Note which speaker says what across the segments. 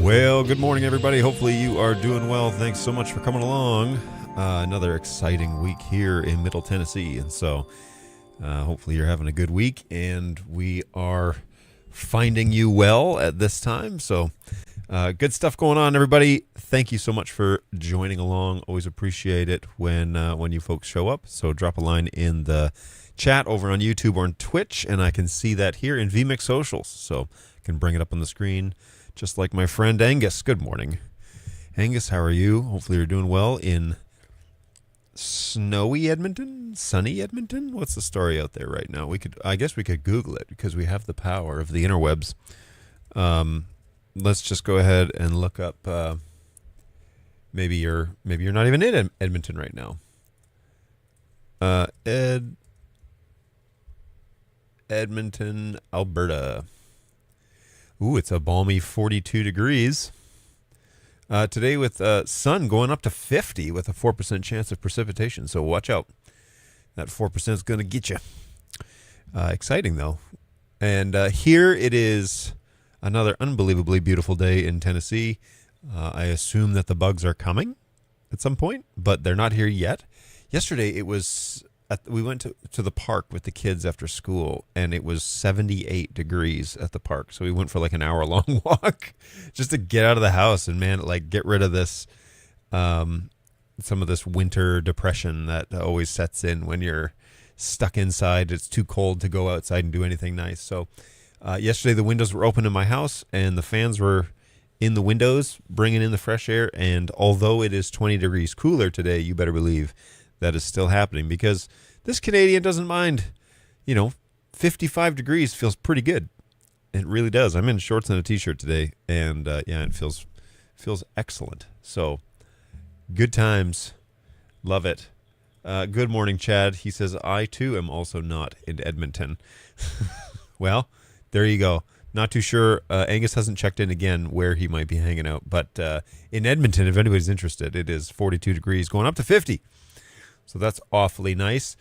Speaker 1: Well, good morning, everybody. Hopefully you are doing well. Thanks so much for coming along. Another exciting week here in Middle Tennessee. And so hopefully you're having a good week, and we are finding you well at this time. So good stuff going on, everybody. Thank you so much for joining along. Always appreciate it when you folks show up. So drop a line in the chat over on YouTube or on Twitch, and I can see that here in vMix Socials. So I can bring it up on the screen. Just like my friend Angus. Good morning. Angus, how are you? Hopefully you're doing well in snowy Edmonton? Sunny Edmonton? What's the story out there right now? I guess we could Google it because we have the power of the interwebs. Let's just go ahead and look up maybe you're not even in Edmonton right now. Edmonton, Alberta. Ooh, it's a balmy 42 degrees. Today with sun going up to 50 with a 4% chance of precipitation. So watch out. That 4% is going to get you. Exciting, though. And here it is, another unbelievably beautiful day in Tennessee. I assume that the bugs are coming at some point, but they're not here yet. Yesterday, it was... we went to the park with the kids after school, and it was 78 degrees at the park. So we went for like an hour-long walk just to get out of the house and, man, like get rid of this, some of this winter depression that always sets in when you're stuck inside. It's too cold to go outside and do anything nice. So yesterday the windows were open in my house, and the fans were in the windows bringing in the fresh air. And although it is 20 degrees cooler today, you better believe that is still happening, because this Canadian doesn't mind, 55 degrees feels pretty good. It really does. I'm in shorts and a t-shirt today, and it feels excellent. So good times. Love it. Good morning, Chad. He says, I too am also not in Edmonton. Well, there you go. Not too sure. Angus hasn't checked in again where he might be hanging out, but in Edmonton, if anybody's interested, it is 42 degrees going up to 50. So that's awfully nice.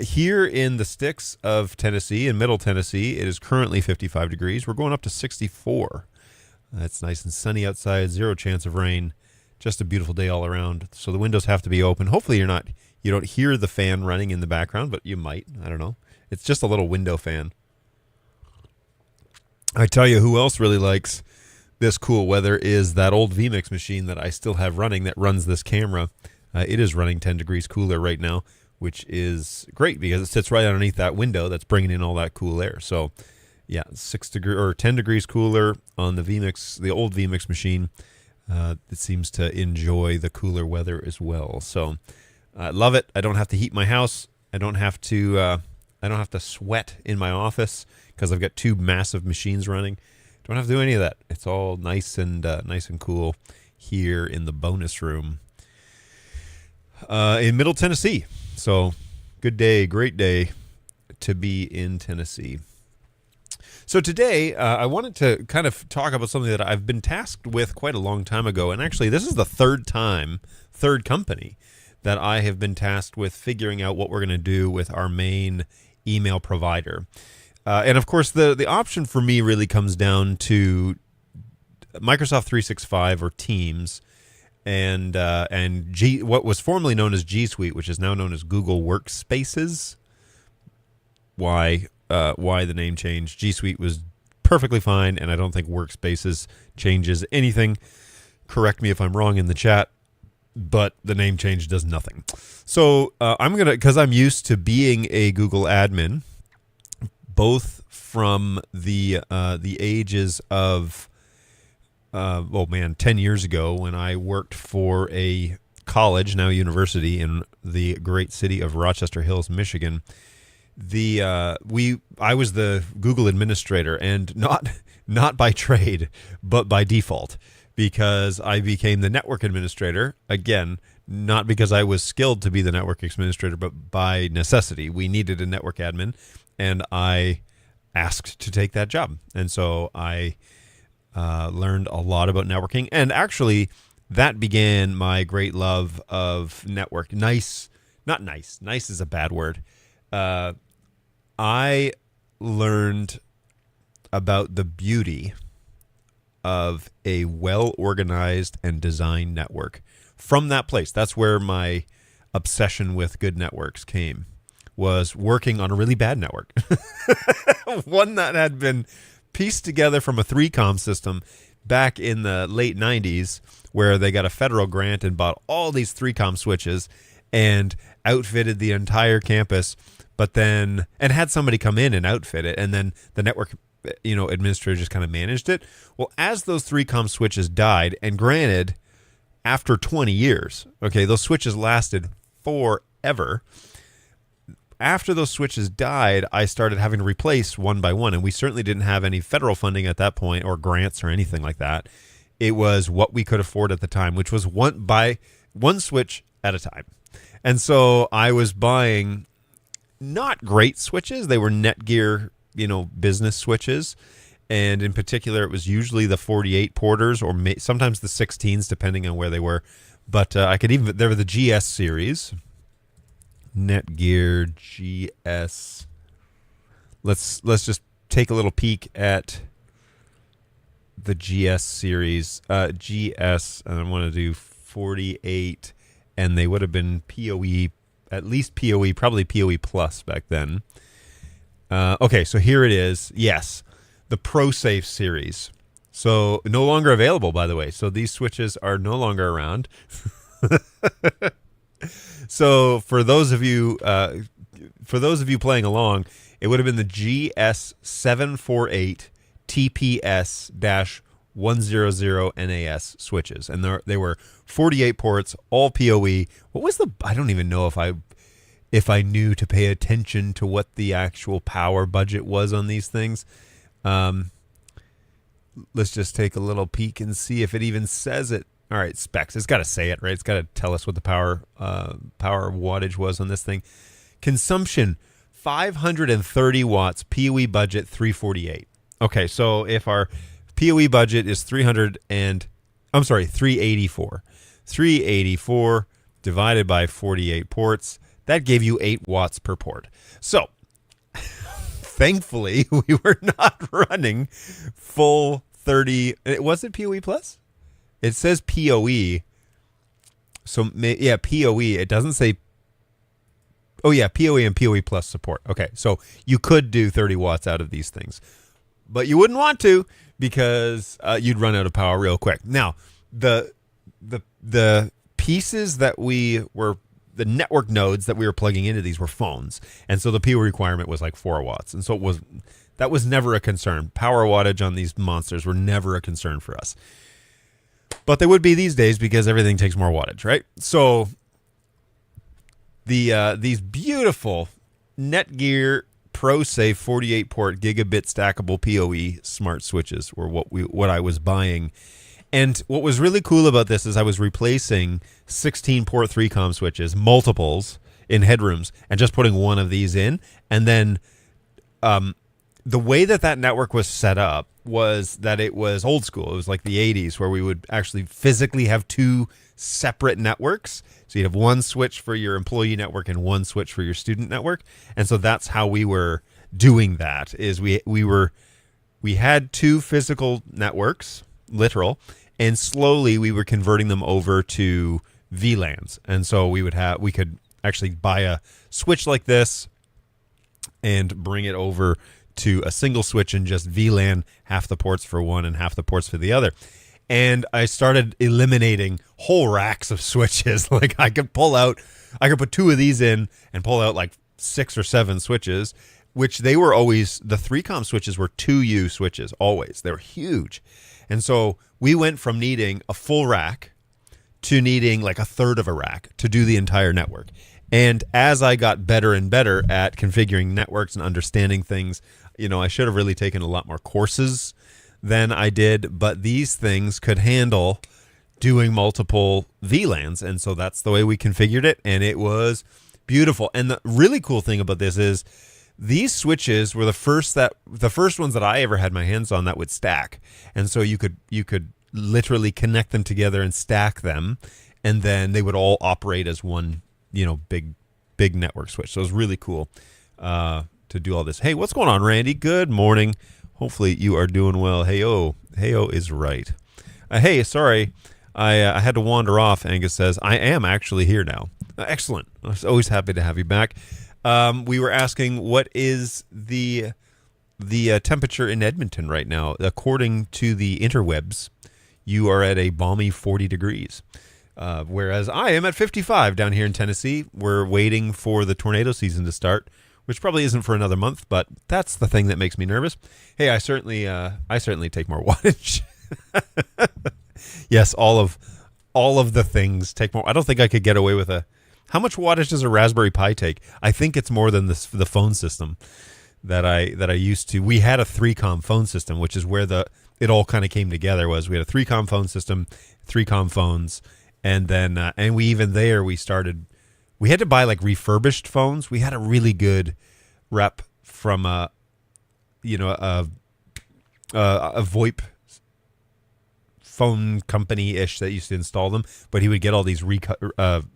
Speaker 1: Here in the sticks of Tennessee, in Middle Tennessee, it is currently 55 degrees. We're going up to 64. It's nice and sunny outside, zero chance of rain. Just a beautiful day all around. So the windows have to be open. Hopefully you don't hear the fan running in the background, but you might. I don't know. It's just a little window fan. I tell you who else really likes this cool weather is that old vMix machine that I still have running that runs this camera. It is running 10 degrees cooler right now, which is great because it sits right underneath that window that's bringing in all that cool air. So, yeah, 10 degrees cooler on the vMix, the old vMix machine. It seems to enjoy the cooler weather as well. So, I love it. I don't have to heat my house. I don't have to sweat in my office because I've got two massive machines running. Don't have to do any of that. It's all nice and cool here in the bonus room. In Middle Tennessee. So good day, great day to be in Tennessee. So today I wanted to kind of talk about something that I've been tasked with quite a long time ago. And actually this is the third company that I have been tasked with figuring out what we're going to do with our main email provider. And of course the option for me really comes down to Microsoft 365 or Teams, and what was formerly known as G Suite, which is now known as Google Workspaces. Why the name change? G Suite was perfectly fine, and I don't think Workspaces changes anything. Correct me if I'm wrong in the chat, but the name change does nothing. So because I'm used to being a Google admin, both from the ages of 10 years ago when I worked for a college, now university, in the great city of Rochester Hills, Michigan. I was the Google administrator, and not by trade, but by default, because I became the network administrator, again, not because I was skilled to be the network administrator, but by necessity. We needed a network admin, and I asked to take that job. And so I learned a lot about networking, and actually that began my great love of network. Nice is a bad word. I learned about the beauty of a well-organized and designed network. From that place, that's where my obsession with good networks came, was working on a really bad network. One that had been pieced together from a 3Com system back in the late 90s, where they got a federal grant and bought all these 3Com switches and outfitted the entire campus, but then, and had somebody come in and outfit it, and then the network, administrator just kind of managed it. Well, as those 3Com switches died, and granted, after 20 years, okay, those switches lasted forever. After those switches died, I started having to replace one by one, and we certainly didn't have any federal funding at that point or grants or anything like that. It was what we could afford at the time, which was one switch at a time. And so I was buying not great switches. They were Netgear, business switches. And in particular, it was usually the 48 porters or sometimes the 16s, depending on where they were. But they were the GS series. Netgear GS. Let's just take a little peek at the GS series. GS, I want to do 48, and they would have been PoE, at least PoE, probably PoE Plus back then. Okay, so here it is. Yes, the ProSafe series. So no longer available, by the way. So these switches are no longer around. So for those of you playing along, it would have been the GS748 TPS-100 NAS switches, and they were 48 ports, all PoE. What was I don't even know if I knew to pay attention to what the actual power budget was on these things. Let's just take a little peek and see if it even says it. All right, specs. It's got to say it, right? It's got to tell us what the power wattage was on this thing. Consumption, 530 watts. PoE budget, 348. Okay, so if our PoE budget is 384. 384 divided by 48 ports, that gave you 8 watts per port. So, thankfully, we were not running full 30. Was it PoE Plus? It says PoE. So, yeah, PoE. It doesn't say. Oh, yeah, PoE and PoE Plus support. Okay, so you could do 30 watts out of these things. But you wouldn't want to, because you'd run out of power real quick. Now, the pieces that the network nodes that we were plugging into these were phones. And so the PoE requirement was like 4 watts. And so that was never a concern. Power wattage on these monsters were never a concern for us. But they would be these days, because everything takes more wattage, right? So these beautiful Netgear ProSafe 48 port gigabit stackable PoE smart switches were what I was buying. And what was really cool about this is I was replacing 16 port 3Com switches, multiples in headrooms, and just putting one of these in. And then the way that network was set up was that it was old school. It was like the 80s, where we would actually physically have 2 separate networks. So you'd have one switch for your employee network and one switch for your student network. And so that's how we were doing that, is we had 2 physical networks, literal, and slowly we were converting them over to VLANs. And so we could actually buy a switch like this and bring it over to a single switch and just VLAN half the ports for one and half the ports for the other. And I started eliminating whole racks of switches. Like I could put 2 of these in and pull out like 6 or 7 switches, which they were always, the 3Com switches were 2U switches, always. They were huge. And so we went from needing a full rack to needing like a third of a rack to do the entire network. And as I got better and better at configuring networks and understanding things, I should have really taken a lot more courses than I did, but these things could handle doing multiple VLANs. And so that's the way we configured it. And it was beautiful. And the really cool thing about this is these switches were the first ones that I ever had my hands on that would stack. And so you could literally connect them together and stack them, and then they would all operate as one, big network switch. So it was really cool to do all this. Hey, what's going on, Randy? Good morning. Hopefully you are doing well. Heyo is right. Hey, sorry, I had to wander off. Angus says I am actually here now. Excellent. I was always happy to have you back. We were asking what is the temperature in Edmonton right now. According to the interwebs, you are at a balmy 40 degrees. Whereas I am at 55 down here in Tennessee. We're waiting for the tornado season to start, which probably isn't for another month, but that's the thing that makes me nervous. Hey, I certainly take more wattage. Yes, all of the things take more. I don't think I could get away with how much wattage does a Raspberry Pi take? I think it's more than the phone system that I used to. We had a 3-com phone system, which is where it all kind of came together. We had a 3-com phone system, 3-com phones, and then and we had to buy like refurbished phones. We had a really good rep from a VoIP phone company-ish that used to install them, but he would get all these recovered,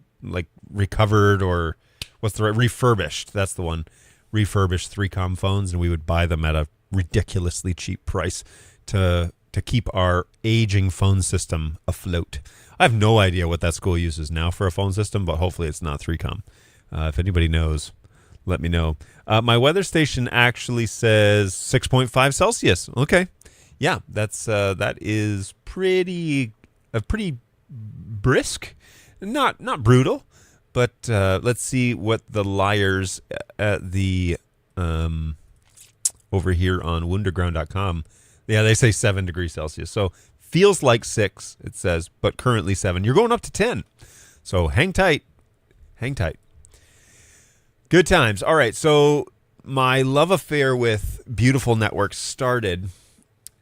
Speaker 1: or refurbished. That's the one. Refurbished 3-com phones, and we would buy them at a ridiculously cheap price to keep our aging phone system afloat. I have no idea what that school uses now for a phone system, but hopefully it's not 3-com. If anybody knows, let me know. My weather station actually says 6.5 Celsius. Okay. Yeah, that is pretty brisk. Not brutal, but let's see what the liars at the over here on wunderground.com. Yeah, they say 7 degrees Celsius. So feels like 6, it says, but currently 7. You're going up to 10. So hang tight. Hang tight. Good times. All right, so my love affair with Beautiful Networks started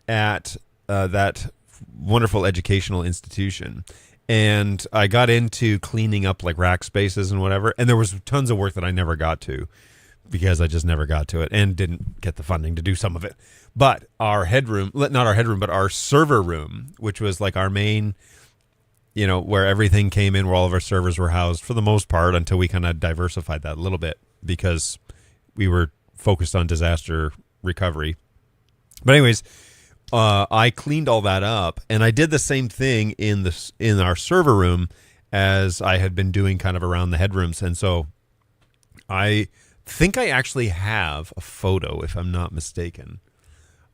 Speaker 1: at that wonderful educational institution. And I got into cleaning up like rack spaces and whatever. And there was tons of work that I never got to because I just never got to it and didn't get the funding to do some of it. But our but our server room, which was like our main, where everything came in, where all of our servers were housed for the most part, until we kind of diversified that a little bit because we were focused on disaster recovery. But anyways, I cleaned all that up, and I did the same thing in our server room as I had been doing kind of around the headrooms. And so I think I actually have a photo, if I'm not mistaken.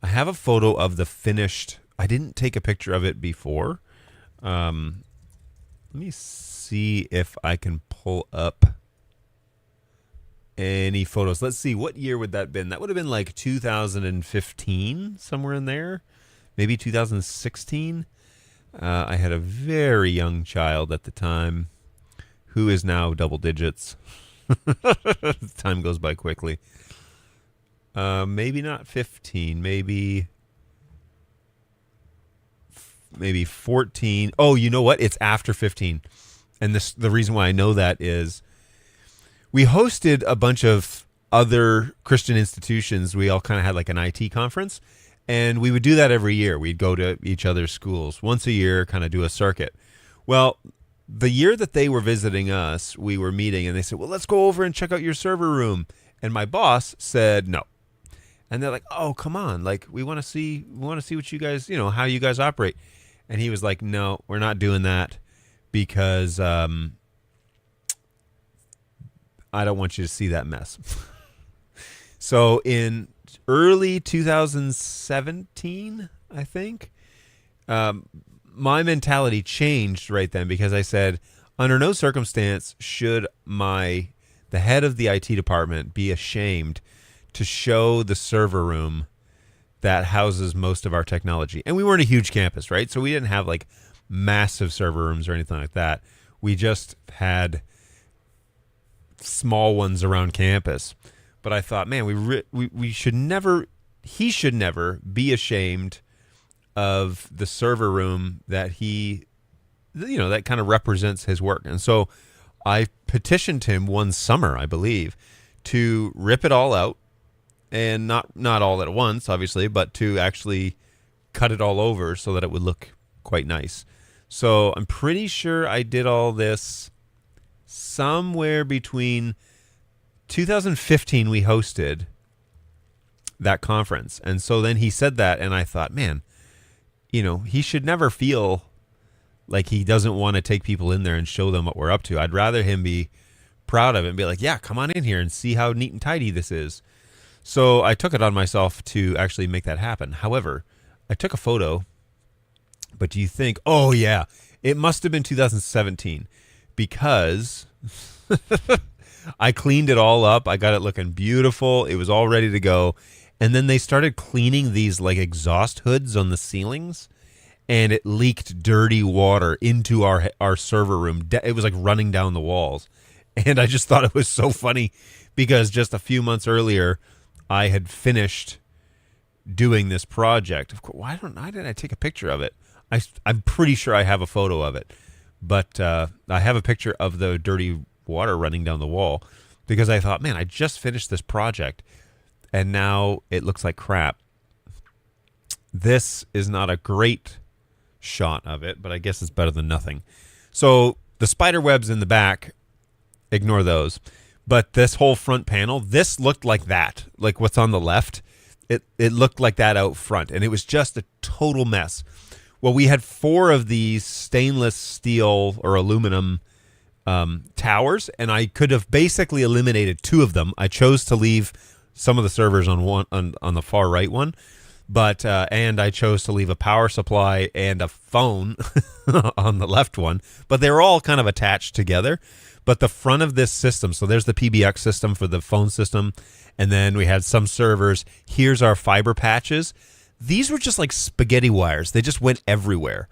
Speaker 1: I have a photo of the finished. I didn't take a picture of it before. Let me see if I can pull up any photos. Let's see, what year would that have been? That would have been like 2015, somewhere in there. Maybe 2016. I had a very young child at the time who is now double digits. Time goes by quickly. Maybe not 15, maybe 14. Oh, you know what? It's after 15. And the reason why I know that is we hosted a bunch of other Christian institutions. We all kind of had like an IT conference, and we would do that every year. We'd go to each other's schools once a year, kind of do a circuit. Well, the year that they were visiting us, we were meeting, and they said, well, let's go over and check out your server room. And my boss said no. And they're like, oh, come on. Like, we want to see what you guys, how you guys operate. And he was like, no, we're not doing that because I don't want you to see that mess. So in early 2017, I think, my mentality changed right then, because I said, under no circumstance should the head of the IT department be ashamed to show the server room that houses most of our technology. And we weren't a huge campus, right? So we didn't have like massive server rooms or anything like that. We just had small ones around campus. But I thought, man, we should never, he should never be ashamed of the server room that that kind of represents his work. And so I petitioned him one summer, I believe, to rip it all out, and not all at once, obviously, but to actually cut it all over so that it would look quite nice. So I'm pretty sure I did all this somewhere between 2015 we hosted, that conference. And so then he said that, and I thought, man, he should never feel like he doesn't want to take people in there and show them what we're up to. I'd rather him be proud of it and be like, yeah, come on in here and see how neat and tidy this is. So I took it on myself to actually make that happen. However, I took a photo, but do you think, oh yeah, it must have been 2017 because I cleaned it all up. I got it looking beautiful. It was all ready to go. And then they started cleaning these like exhaust hoods on the ceilings, and it leaked dirty water into our server room. It was like running down the walls. And I just thought it was so funny because just a few months earlier, I had finished doing this project. Of course, why didn't I take a picture of it? I'm pretty sure I have a photo of it, but I have a picture of the dirty water running down the wall because I thought, man, I just finished this project and now it looks like crap. This is not a great shot of it, but I guess it's better than nothing. So the spider webs in the back, ignore those. But this whole front panel, this looked like that, like what's on the left. It looked like that out front, and it was just a total mess. Well, we had 4 of these stainless steel or aluminum towers, and I could have basically eliminated 2 of them. I chose to leave some of the servers on the far right one, but and I chose to leave a power supply and a phone on the left one. But they were all kind of attached together. But the front of this system, so there's the PBX system for the phone system, and then we had some servers. Here's our fiber patches. These were just like spaghetti wires. They just went everywhere.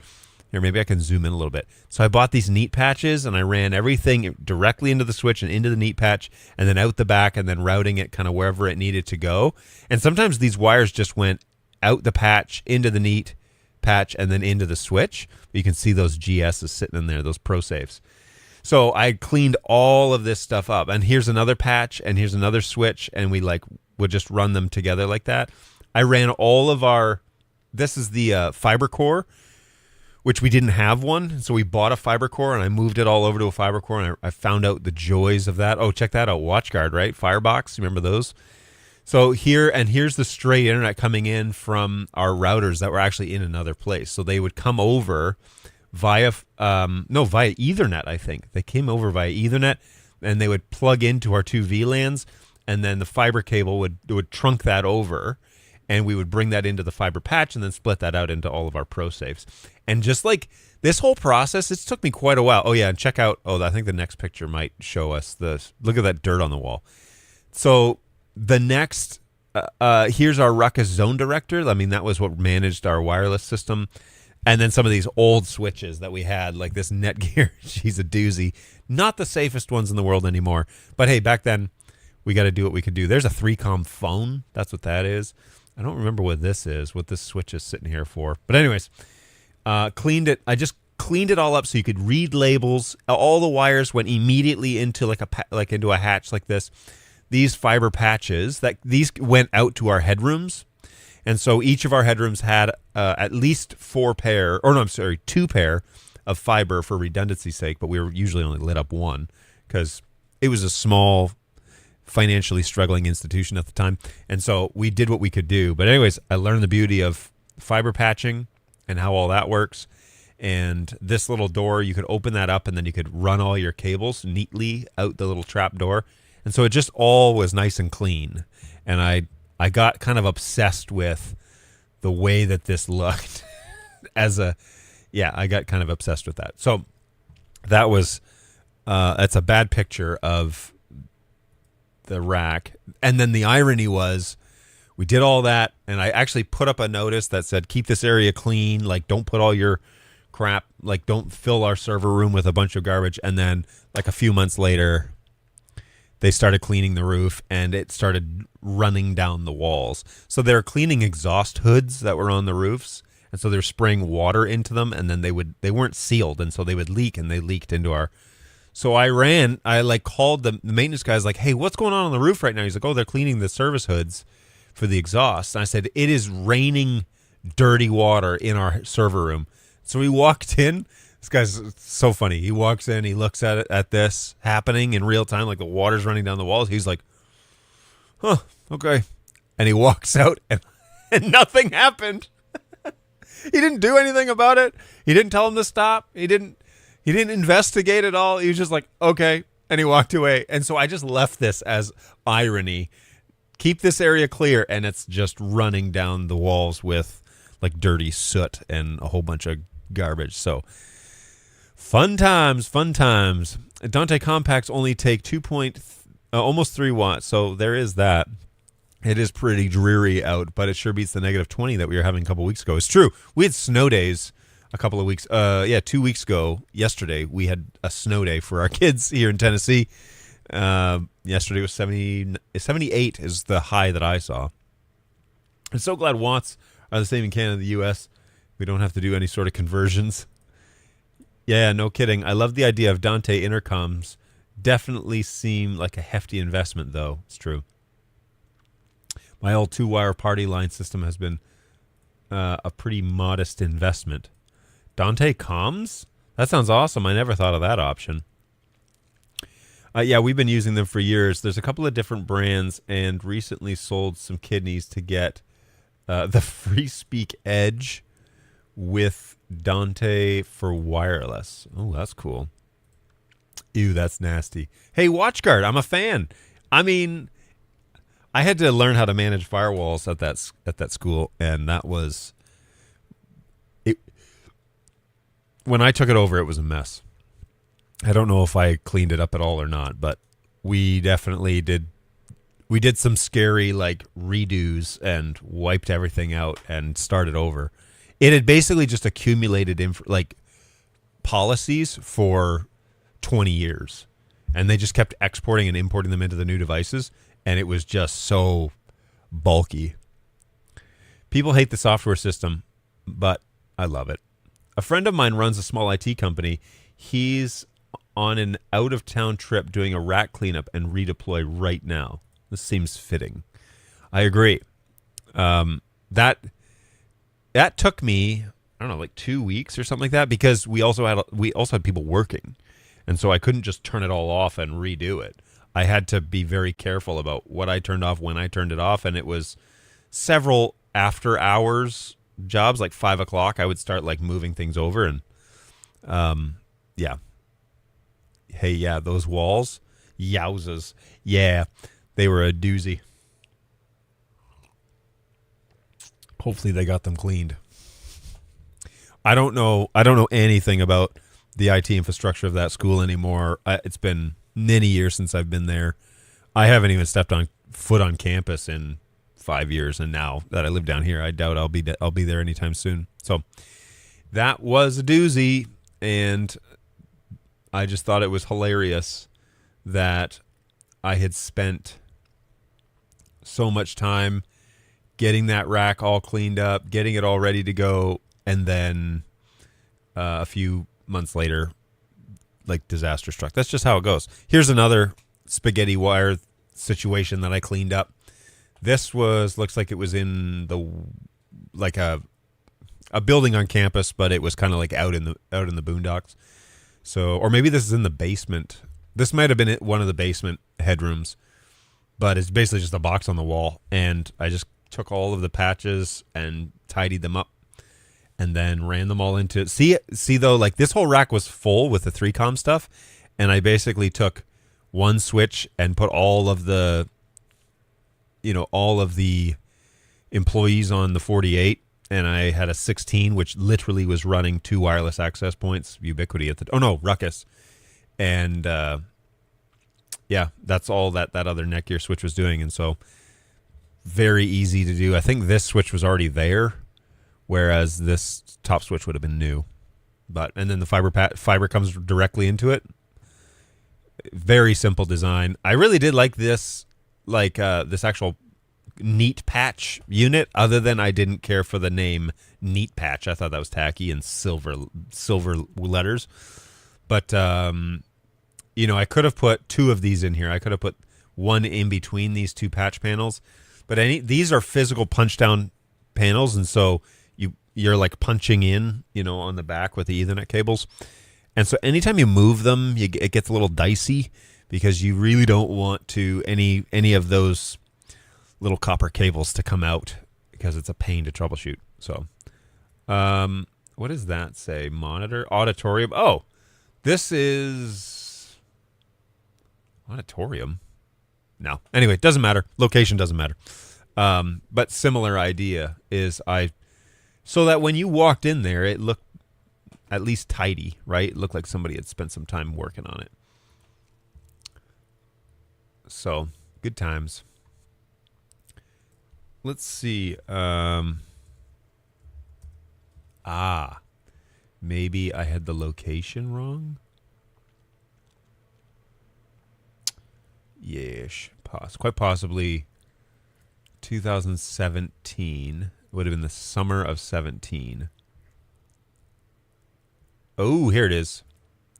Speaker 1: Here, maybe I can zoom in a little bit. So I bought these neat patches, and I ran everything directly into the switch and into the neat patch, and then out the back, and then routing it kind of wherever it needed to go. And sometimes these wires just went out the patch, into the neat patch, and then into the switch. You can see those GSs sitting in there, those ProSafes. So I cleaned all of this stuff up. And here's another patch, and here's another switch, and we would just run them together like that. I ran all of our, this is the fiber core, which we didn't have one. So we bought a fiber core, and I moved it all over to a fiber core, and I found out the joys of that. Oh, check that out. WatchGuard, right? Firebox. Remember those? So here's the straight internet coming in from our routers that were actually in another place. So they would come over via Ethernet, I think. They came over via Ethernet, and they would plug into our 2 VLANs, and then the fiber cable would trunk that over, and we would bring that into the fiber patch and then split that out into all of our ProSafes. And just like this whole process, it took me quite a while. Oh, yeah, and check out, I think the next picture might show us look at that dirt on the wall. So the next, here's our Ruckus Zone Director. I mean, that was what managed our wireless system. And then some of these old switches that we had, like this Netgear, she's a doozy. Not the safest ones in the world anymore. But hey, back then, we got to do what we could do. There's a 3Com phone. That's what that is. I don't remember what this is, what this switch is sitting here for. But anyways, cleaned it. I just cleaned it all up so you could read labels. All the wires went immediately into into a hatch like this. These fiber patches, these went out to our headrooms. And so each of our headrooms had at least 2 pair of fiber for redundancy's sake, but we were usually only lit up 1 because it was a small, financially struggling institution at the time. And so we did what we could do. But anyways, I learned the beauty of fiber patching and how all that works. And this little door, you could open that up and then you could run all your cables neatly out the little trap door. And so it just all was nice and clean. And I got kind of obsessed with the way that this looked I got kind of obsessed with that. So that was, that's a bad picture of the rack. And then the irony was we did all that, and I actually put up a notice that said, keep this area clean. Like, don't put all your crap, like, don't fill our server room with a bunch of garbage. And then like a few months later, they started cleaning the roof, and it started running down the walls. So they were cleaning exhaust hoods that were on the roofs, and so they were spraying water into them, and then they weren't sealed, and so they would leak, and they leaked into our. So I called the maintenance guys, like, hey, what's going on the roof right now? He's like, oh, they're cleaning the service hoods for the exhaust. And I said, it is raining dirty water in our server room. So we walked in. This guy's so funny. He walks in, he looks at this happening in real time, like the water's running down the walls. He's like, huh, okay. and he walks out, and nothing happened. He didn't do anything about it. He didn't tell him to stop. He didn't investigate at all. He was just like, okay, and he walked away. And so I just left this as irony. Keep this area clear, and it's just running down the walls with like dirty soot and a whole bunch of garbage. So fun times. Dante compacts only take almost 3 watts. So there is that. It is pretty dreary out, but it sure beats the negative 20 that we were having a couple weeks ago. It's true. We had snow days a couple of weeks. 2 weeks ago, yesterday, we had a snow day for our kids here in Tennessee. Yesterday was 78 is the high that I saw. I'm so glad watts are the same in Canada and the U.S. We don't have to do any sort of conversions. Yeah, no kidding. I love the idea of Dante intercoms. Definitely seem like a hefty investment, though. It's true. My old 2-wire party line system has been a pretty modest investment. Dante comms? That sounds awesome. I never thought of that option. Yeah, we've been using them for years. There's a couple of different brands, and recently sold some kidneys to get the FreeSpeak Edge with Dante for wireless. Oh, that's cool. Ew, that's nasty. Hey, WatchGuard, I'm a fan. I mean, I had to learn how to manage firewalls at that school, and that was it. When I took it over, it was a mess. I don't know if I cleaned it up at all or not, but we definitely did. We did some scary like redos and wiped everything out and started over. It had basically just accumulated policies for 20 years, and they just kept exporting and importing them into the new devices. And it was just so bulky. People hate the software system, but I love it. A friend of mine runs a small IT company. He's on an out-of-town trip doing a rack cleanup and redeploy right now. This seems fitting. I agree. That took me, I don't know, like 2 weeks or something like that, because we also had people working, and so I couldn't just turn it all off and redo it. I had to be very careful about what I turned off, when I turned it off, and it was several after hours jobs, like 5 o'clock. I would start like moving things over, and yeah. Hey, yeah, those walls, yowzas, yeah, they were a doozy. Hopefully, they got them cleaned. I don't know anything about the IT infrastructure of that school anymore. It's been many years since I've been there. I haven't even stepped on foot on campus in 5 years, and now that I live down here, I doubt I'll be there anytime soon. So that was a doozy, and I just thought it was hilarious that I had spent so much time getting that rack all cleaned up, getting it all ready to go, and then a few months later, like, disaster struck. That's just how it goes. Here's another spaghetti wire situation that I cleaned up. This looks like it was in a building on campus, but it was kind of like out in the boondocks. So, or maybe this is in the basement. This might have been one of the basement headrooms, but it's basically just a box on the wall. And I just took all of the patches and tidied them up, and then ran them all into see though, like, this whole rack was full with the 3Com stuff, and I basically took one switch and put all of the employees on the 48, and I had a 16, which literally was running 2 wireless access points, Ubiquiti Ruckus, and yeah, that's all that other Netgear switch was doing. And so very easy to do. I think this switch was already there, whereas this top switch would have been new. And then the fiber comes directly into it. Very simple design. I really did like this, this actual neat patch unit, other than I didn't care for the name neat patch. I thought that was tacky and silver letters. But I could have put 2 of these in here. I could have put one in between these 2 patch panels. But these are physical punch down panels, and so you're like punching in, on the back with the Ethernet cables. And so anytime you move them, it gets a little dicey, because you really don't want to any of those little copper cables to come out because it's a pain to troubleshoot. So, what does that say? Monitor, auditorium. Oh, this is auditorium. No. Anyway, it doesn't matter. Location doesn't matter. But similar idea is so that when you walked in there, it looked at least tidy, right? It looked like somebody had spent some time working on it. So, good times. Let's see. Maybe I had the location wrong. Yes, quite possibly 2017 would have been the summer of 17. Oh, here it is.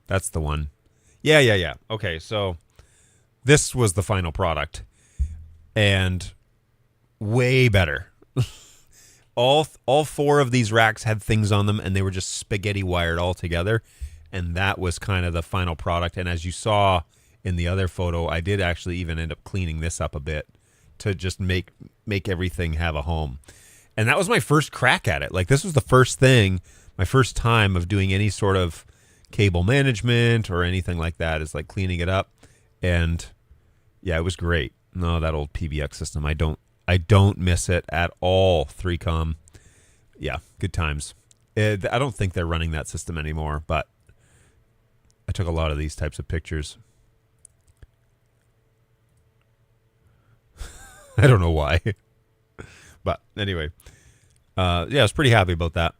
Speaker 1: That's the one. Yeah. Okay, so this was the final product, and way better. all four of these racks had things on them, and they were just spaghetti wired all together, and that was kind of the final product. And as you saw in the other photo, I did actually even end up cleaning this up a bit to just make everything have a home. And that was my first crack at it. Like, this was the first thing, my first time of doing any sort of cable management or anything like that, is like cleaning it up. And yeah, it was great. No, that old PBX system, I don't miss it at all. 3Com. Yeah, good times. I don't think they're running that system anymore, but I took a lot of these types of pictures. I don't know why. But anyway, yeah, I was pretty happy about that.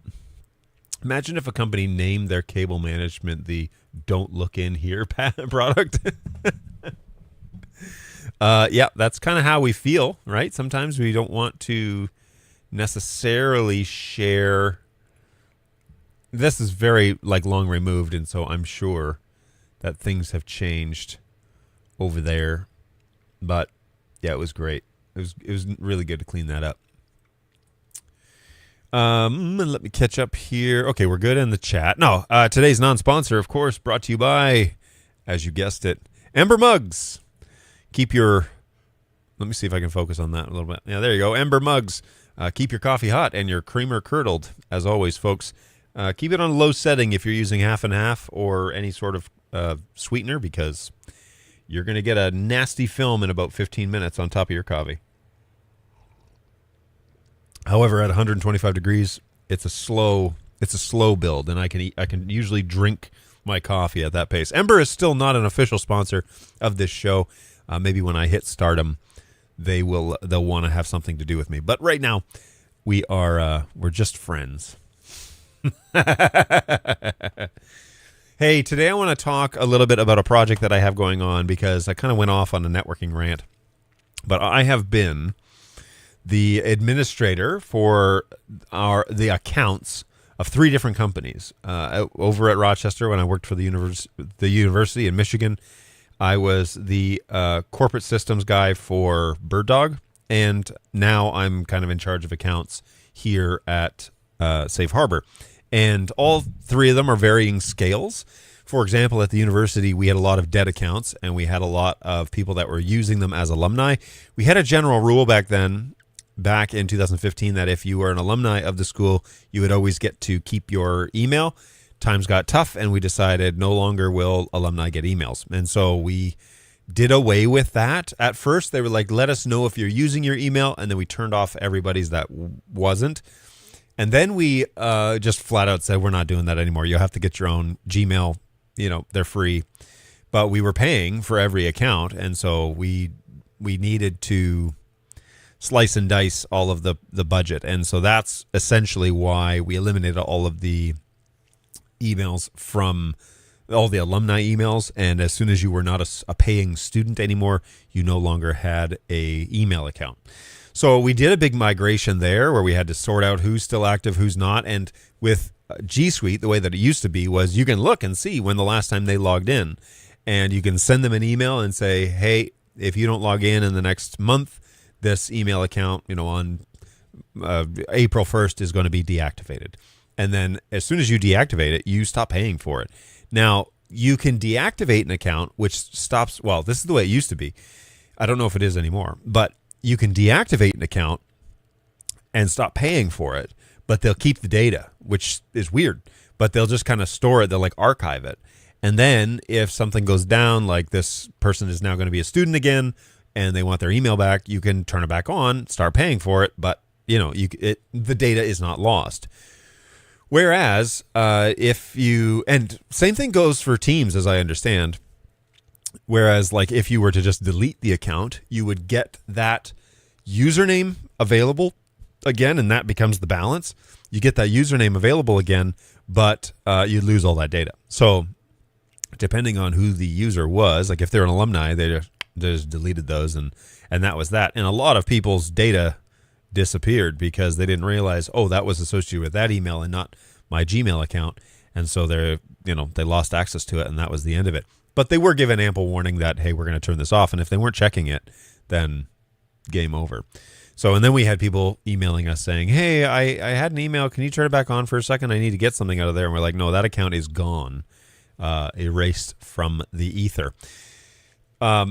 Speaker 1: Imagine if a company named their cable management the "Don't Look In Here" product. Yeah, that's kind of how we feel, right? Sometimes we don't want to necessarily share. This is very long removed, and so I'm sure that things have changed over there. But yeah, it was great. It was really good to clean that up. Let me catch up here. Okay, we're good in the chat. No, today's non-sponsor, of course, brought to you by, as you guessed it, Ember Mugs. Keep your, let me see if I can focus on that a little bit. Yeah, there you go. Ember Mugs. Keep your coffee hot and your creamer curdled. As always, folks, keep it on low setting if you're using half and half or any sort of sweetener, because you're going to get a nasty film in about 15 minutes on top of your coffee. However, at 125 degrees, it's a slow build, and I can usually drink my coffee at that pace. Ember is still not an official sponsor of this show. Maybe when I hit stardom, they'll want to have something to do with me. But right now, we're just friends. Hey, today I want to talk a little bit about a project that I have going on, because I kind of went off on a networking rant. But I have been the administrator for the accounts of 3 different companies. Over at Rochester, when I worked for the university in Michigan, I was the corporate systems guy for BirdDog, and now I'm kind of in charge of accounts here at Safe Harbor. And all 3 of them are varying scales. For example, at the university, we had a lot of dead accounts, and we had a lot of people that were using them as alumni. We had a general rule back in 2015, that if you were an alumni of the school, you would always get to keep your email. Times got tough, and we decided no longer will alumni get emails. And so we did away with that. At first, they were like, let us know if you're using your email, and then we turned off everybody's that wasn't. And then we just flat out said, we're not doing that anymore. You'll have to get your own Gmail. They're free. But we were paying for every account, and so we needed to slice and dice all of the budget. And so that's essentially why we eliminated all of the emails from all the alumni emails. And as soon as you were not a paying student anymore, you no longer had a email account. So we did a big migration there where we had to sort out who's still active, who's not. And with G Suite, the way that it used to be was you can look and see when the last time they logged in, and you can send them an email and say, hey, if you don't log in the next month, this email account, on April 1st is going to be deactivated. And then as soon as you deactivate it, you stop paying for it. Now, you can deactivate an account, which stops, well, this is the way it used to be. I don't know if it is anymore, but you can deactivate an account and stop paying for it, but they'll keep the data, which is weird. But they'll just kind of store it. They'll like archive it. And then if something goes down, like this person is now going to be a student again and they want their email back, you can turn it back on, start paying for it. But, the data is not lost. Whereas and same thing goes for Teams, as I understand. Whereas like if you were to just delete the account, you would get that username available again, and that becomes the balance. You get that username available again, but you lose all that data. So depending on who the user was, like if they're an alumni, they just deleted those, and that was that. And a lot of people's data disappeared because they didn't realize, that was associated with that email and not my Gmail account. And so they lost access to it, and that was the end of it. But they were given ample warning that, hey, we're going to turn this off. And if they weren't checking it, then game over. So, and then we had people emailing us saying, hey, I had an email. Can you turn it back on for a second? I need to get something out of there. And we're like, no, that account is gone, erased from the ether.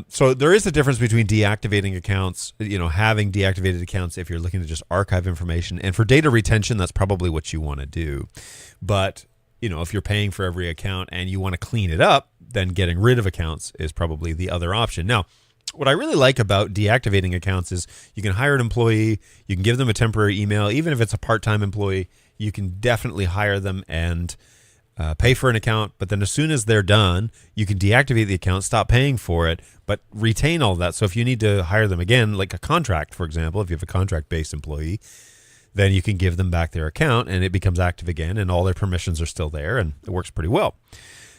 Speaker 1: So there is a difference between deactivating accounts, having deactivated accounts if you're looking to just archive information. And for data retention, that's probably what you want to do. But, if you're paying for every account and you want to clean it up, then getting rid of accounts is probably the other option. Now, what I really like about deactivating accounts is you can hire an employee, you can give them a temporary email, even if it's a part-time employee, you can definitely hire them and pay for an account. But then as soon as they're done, you can deactivate the account, stop paying for it, but retain all of that. So if you need to hire them again, like a contract, for example, if you have a contract-based employee, then you can give them back their account and it becomes active again and all their permissions are still there and it works pretty well.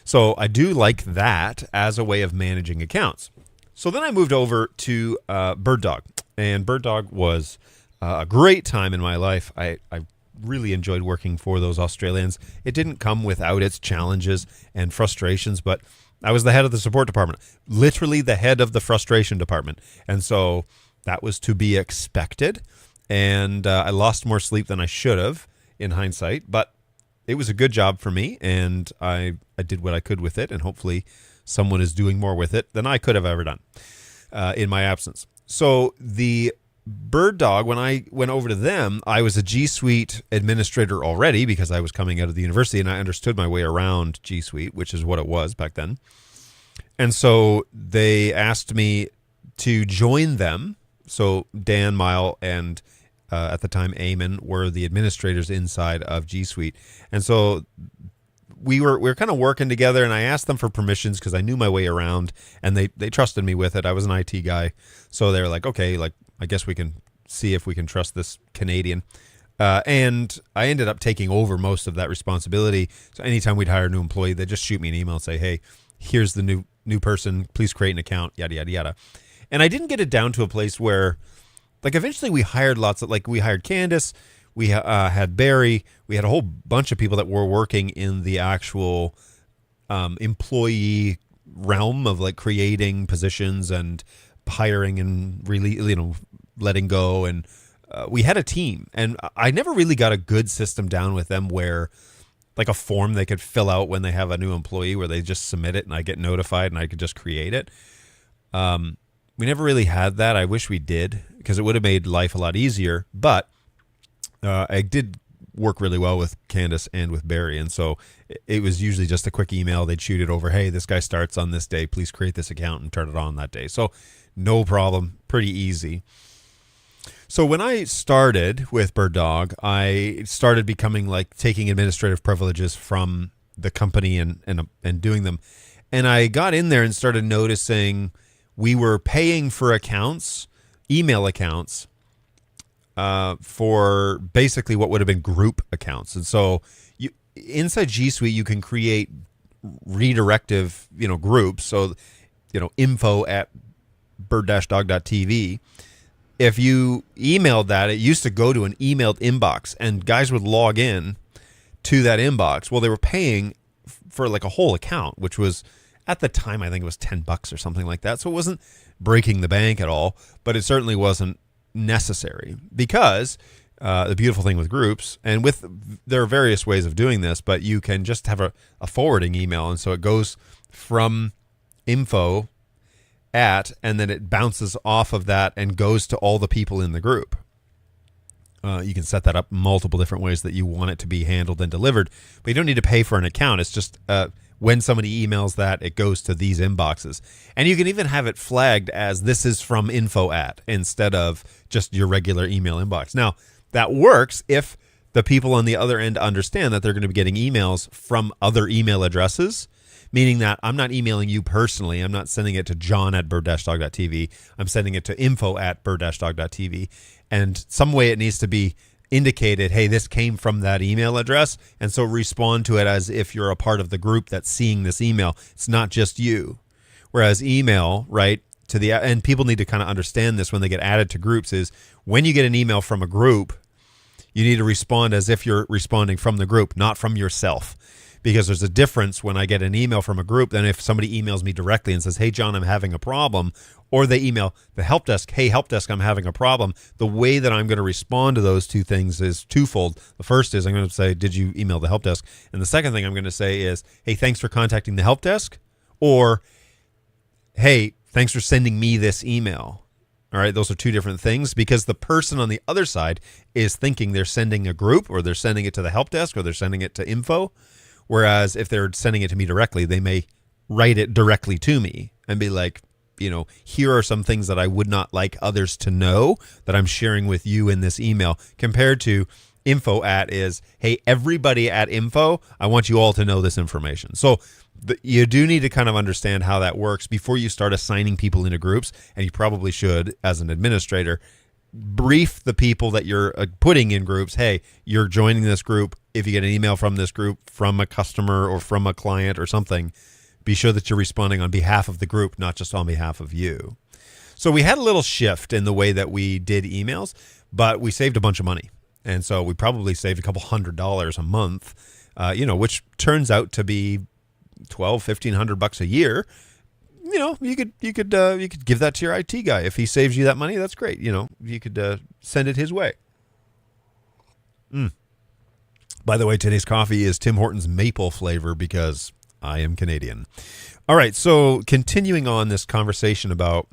Speaker 1: So I do like that as a way of managing accounts. So then I moved over to BirdDog, and BirdDog was a great time in my life. I really enjoyed working for those Australians. It didn't come without its challenges and frustrations, but I was the head of the support department, literally the head of the frustration department. And so that was to be expected. And I lost more sleep than I should have in hindsight, but it was a good job for me, and I did what I could with it, and hopefully someone is doing more with it than I could have ever done in my absence. So the BirdDog, when I went over to them, I was a G Suite administrator already because I was coming out of the university and I understood my way around G Suite, which is what it was back then. And so they asked me to join them. So Dan, Mile, and at the time Eamon were the administrators inside of G Suite. And so we were kind of working together, and I asked them for permissions because I knew my way around, and they trusted me with it. I was an IT guy, so they were like, okay, like I guess we can see if we can trust this Canadian. And I ended up taking over most of that responsibility. So anytime we'd hire a new employee, they'd just shoot me an email and say, hey, here's the new person. Please create an account, yada, yada, yada. And I didn't get it down to a place where, like, eventually we hired we hired Candace, we had Barry, we had a whole bunch of people that were working in the actual employee realm of like creating positions and hiring and really, letting go. And we had a team, and I never really got a good system down with them where like a form they could fill out when they have a new employee where they just submit it and I get notified and I could just create it. We never really had that. I wish we did because it would have made life a lot easier, but I did work really well with Candace and with Barry. And so it was usually just a quick email. They'd shoot it over. Hey, this guy starts on this day. Please create this account and turn it on that day. So no problem. Pretty easy. So when I started with BirdDog, I started becoming like taking administrative privileges from the company and doing them. And I got in there and started noticing we were paying for accounts, email accounts, for basically what would have been group accounts. And so inside G Suite, you can create redirective, groups. So, info@bird-dog.tv. If you emailed that, it used to go to an emailed inbox, and guys would log in to that inbox. Well, they were paying for like a whole account, which was at the time, I think it was $10 or something like that. So it wasn't breaking the bank at all, but it certainly wasn't necessary because the beautiful thing with groups, and there are various ways of doing this, but you can just have a forwarding email. And so it goes from info@bird-dog at, and then it bounces off of that and goes to all the people in the group. You can set that up multiple different ways that you want it to be handled and delivered, but you don't need to pay for an account. It's just when somebody emails that, it goes to these inboxes. And you can even have it flagged as this is from info at instead of just your regular email inbox. Now, that works if the people on the other end understand that they're going to be getting emails from other email addresses, meaning that I'm not emailing you personally. I'm not sending it to john@bird-dog.tv. I'm sending it to info@bird-dog.tv. And some way it needs to be indicated, hey, this came from that email address. And so respond to it as if you're a part of the group that's seeing this email. It's not just you. Whereas email, right, and people need to kind of understand this when they get added to groups, is when you get an email from a group, you need to respond as if you're responding from the group, not from yourself. Because there's a difference when I get an email from a group than if somebody emails me directly and says, hey, John, I'm having a problem. Or they email the help desk, hey, help desk, I'm having a problem. The way that I'm going to respond to those two things is twofold. The first is I'm going to say, did you email the help desk? And the second thing I'm going to say is, hey, thanks for contacting the help desk. Or, hey, thanks for sending me this email. All right, those are two different things, because the person on the other side is thinking they're sending a group, or they're sending it to the help desk, or they're sending it to info. Whereas if they're sending it to me directly, they may write it directly to me and be like, here are some things that I would not like others to know that I'm sharing with you in this email, compared to info at is, hey, everybody at info, I want you all to know this information. So you do need to kind of understand how that works before you start assigning people into groups. And you probably should, as an administrator, brief the people that you're putting in groups. Hey, you're joining this group. If you get an email from this group, from a customer or from a client or something, be sure that you're responding on behalf of the group, not just on behalf of you. So we had a little shift in the way that we did emails, but we saved a bunch of money. And so we probably saved a couple $100 a month, which turns out to be $1,200-$1,500 a year. You could give that to your IT guy. If he saves you that money, that's great. You could send it his way. By the way, today's coffee is Tim Hortons maple flavor because I am Canadian. All right, so continuing on this conversation about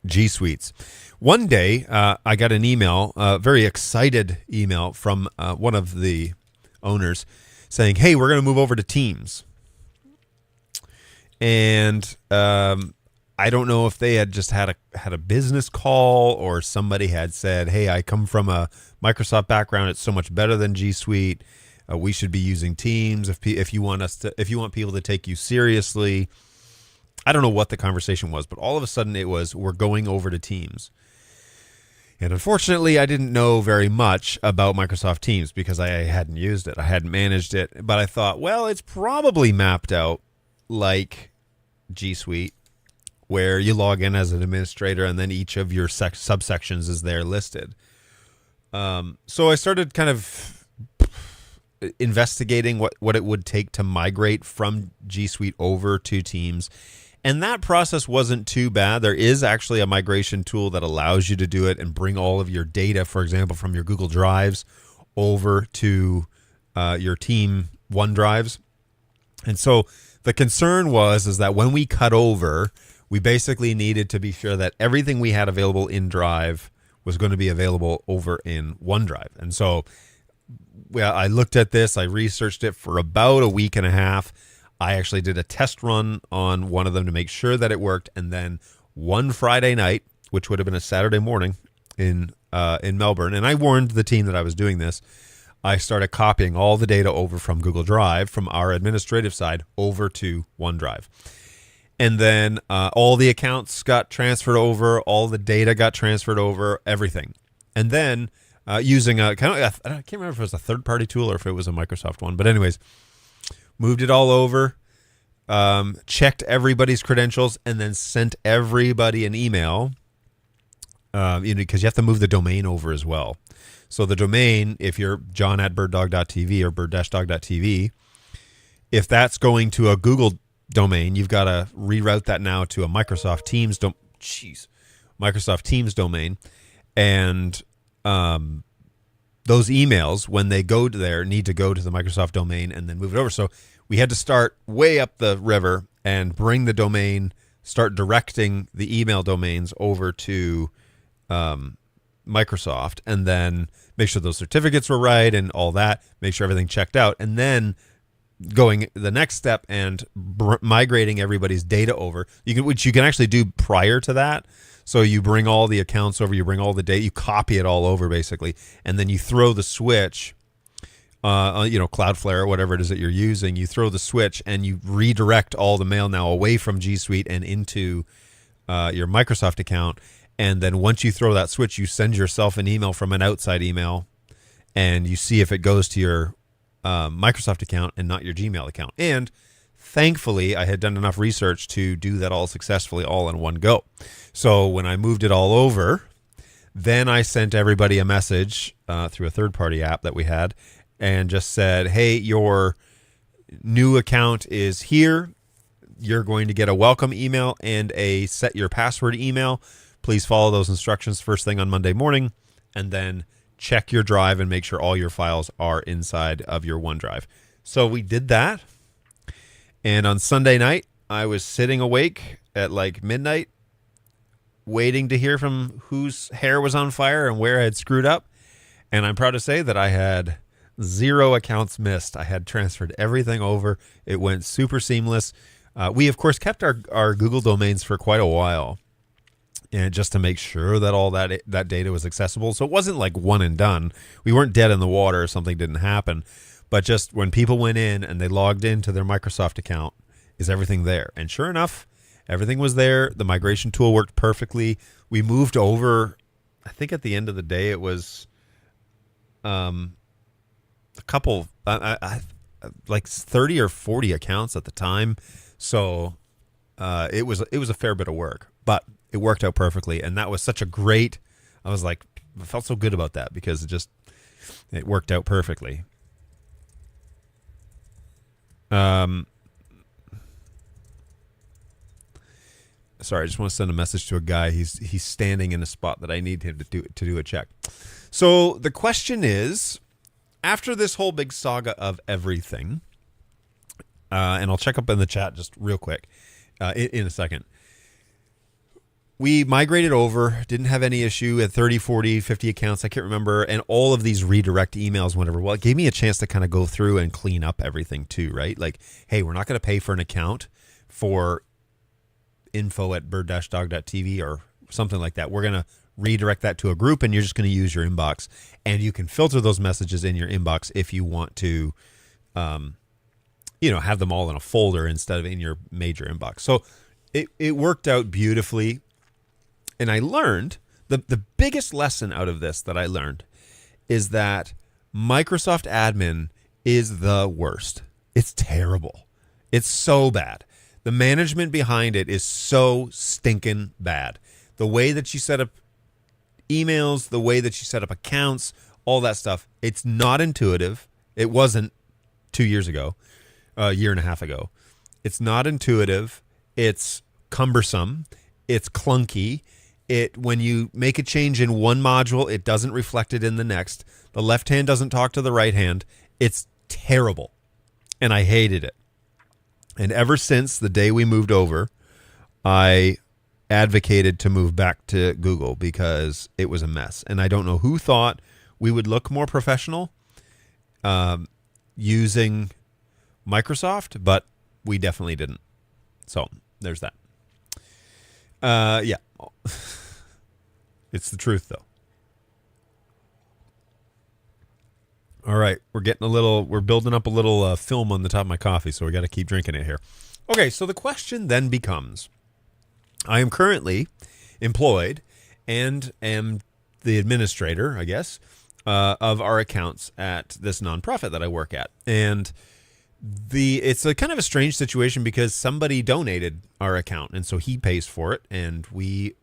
Speaker 1: G Suites. One day, I got an email, a very excited email from one of the owners saying, hey, we're going to move over to Teams. And I don't know if they had just had a business call, or somebody had said, hey, I come from a Microsoft background. It's so much better than G Suite. We should be using Teams if you want people to take you seriously. I don't know what the conversation was, but all of a sudden it was, we're going over to Teams. And unfortunately, I didn't know very much about Microsoft Teams because I hadn't used it. I hadn't managed it. But I thought, well, it's probably mapped out like G Suite, where you log in as an administrator and then each of your subsections is there listed. So I started kind of investigating what it would take to migrate from G Suite over to Teams. And that process wasn't too bad. There is actually a migration tool that allows you to do it and bring all of your data, for example, from your Google Drives over to your team OneDrives. And so the concern is that when we cut over, we basically needed to be sure that everything we had available in Drive was going to be available over in OneDrive. And so I looked at this, I researched it for about a week and a half. I actually did a test run on one of them to make sure that it worked. And then one Friday night, which would have been a Saturday morning in Melbourne, and I warned the team that I was doing this, I started copying all the data over from Google Drive, from our administrative side, over to OneDrive. And then all the accounts got transferred over, all the data got transferred over, everything. And then using I can't remember if it was a third-party tool or if it was a Microsoft one, but anyways, moved it all over, checked everybody's credentials, and then sent everybody an email, because you have to move the domain over as well. So the domain, if you're john@birddog.tv or bird-dog.tv, if that's going to a Google domain, you've got to reroute that now to a Microsoft Teams Microsoft Teams domain. And those emails, when they go to there, need to go to the Microsoft domain and then move it over. So we had to start way up the river and bring the domain start directing the email domains over to Microsoft, and then make sure those certificates were right and all that, make sure everything checked out, and then going the next step and migrating everybody's data over, which you can actually do prior to that. So you bring all the accounts over, you bring all the data, you copy it all over basically, and then you throw the switch, Cloudflare or whatever it is that you're using, you throw the switch and you redirect all the mail now away from G Suite and into your Microsoft account. And then once you throw that switch, you send yourself an email from an outside email, and you see if it goes to your Microsoft account and not your Gmail account. And thankfully, I had done enough research to do that all successfully, all in one go. So when I moved it all over, then I sent everybody a message through a third-party app that we had, and just said, hey, your new account is here. You're going to get a welcome email and a set your password email. Please follow those instructions first thing on Monday morning, and then check your drive and make sure all your files are inside of your OneDrive. So we did that. And on Sunday night, I was sitting awake at like midnight, waiting to hear from whose hair was on fire and where I had screwed up. And I'm proud to say that I had 0 accounts missed. I had transferred everything over. It went super seamless. We, of course, kept our Google domains for quite a while, and just to make sure that all that data was accessible. So it wasn't like one and done. We weren't dead in the water or something didn't happen. But just when people went in and they logged into their Microsoft account, is everything there? And sure enough, everything was there. The migration tool worked perfectly. We moved over, I think at the end of the day, it was a couple, like 30 or 40 accounts at the time. So it was a fair bit of work, but it worked out perfectly. And that was such a great, I was like, I felt so good about that because it worked out perfectly. Sorry, I just want to send a message to a guy. He's standing in a spot that I need him to do a check. So the question is, after this whole big saga of everything, and I'll check up in the chat just real quick in a second. We migrated over, didn't have any issue at 30, 40, 50 accounts, I can't remember, and all of these redirect emails, whatever. Well, it gave me a chance to kind of go through and clean up everything too, right? Like, hey, we're not going to pay for an account for info@bird-dog.tv or something like that. We're going to redirect that to a group, and you're just going to use your inbox. And you can filter those messages in your inbox if you want to, have them all in a folder instead of in your major inbox. So it worked out beautifully. And I learned, the biggest lesson out of this that I learned is that Microsoft admin is the worst. It's terrible. It's so bad. The management behind it is so stinking bad. The way that you set up emails, the way that you set up accounts, all that stuff, it's not intuitive. It wasn't 2 years ago, a year and a half ago. It's not intuitive. It's cumbersome. It's clunky. When you make a change in one module, it doesn't reflect it in the next. The left hand doesn't talk to the right hand. It's terrible. And I hated it. And ever since the day we moved over, I advocated to move back to Google because it was a mess. And I don't know who thought we would look more professional using Microsoft, but we definitely didn't. So there's that. Yeah. It's the truth, though. All right, we're building up a little film on the top of my coffee, so we got to keep drinking it here. Okay, so the question then becomes, I am currently employed and am the administrator, I guess, of our accounts at this nonprofit that I work at. And it's a kind of a strange situation because somebody donated our account, and so he pays for it, and we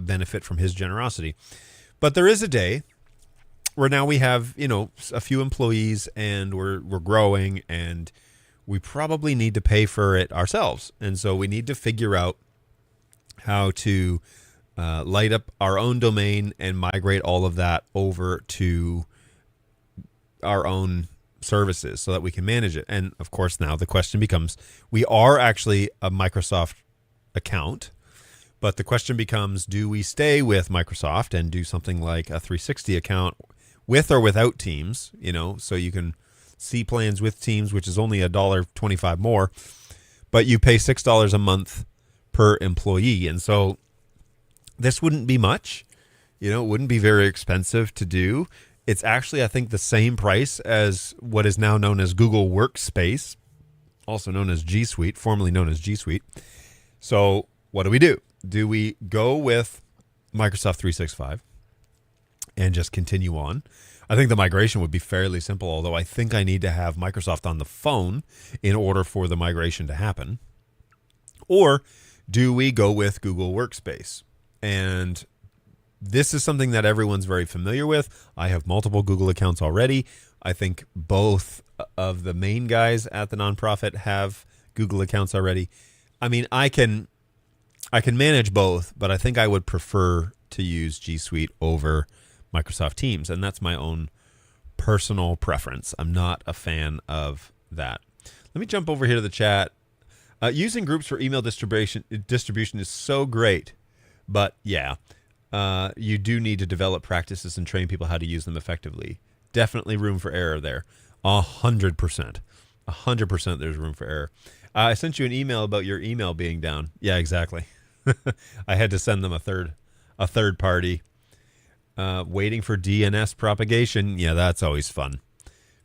Speaker 1: benefit from his generosity. But there is a day where now we have, a few employees, and we're growing, and we probably need to pay for it ourselves. And so we need to figure out how to light up our own domain and migrate all of that over to our own services so that we can manage it. And of course, now the question becomes, we are actually a Microsoft account. But the question becomes, do we stay with Microsoft and do something like a 360 account with or without Teams, so you can see plans with Teams, which is only $1.25 more, but you pay $6 a month per employee. And so this wouldn't be much, it wouldn't be very expensive to do. It's actually, I think, the same price as what is now known as Google Workspace, also known as G Suite, formerly known as G Suite. So what do? Do we go with Microsoft 365 and just continue on? I think the migration would be fairly simple, although I think I need to have Microsoft on the phone in order for the migration to happen. Or do we go with Google Workspace? And this is something that everyone's very familiar with. I have multiple Google accounts already. I think both of the main guys at the nonprofit have Google accounts already. I mean, I can manage both, but I think I would prefer to use G Suite over Microsoft Teams, and that's my own personal preference. I'm not a fan of that. Let me jump over here to the chat. Using groups for email distribution is so great, but yeah, you do need to develop practices and train people how to use them effectively. Definitely room for error there. 100%. 100% there's room for error. I sent you an email about your email being down. Yeah, exactly. I had to send them a third party. Waiting for DNS propagation. Yeah, that's always fun.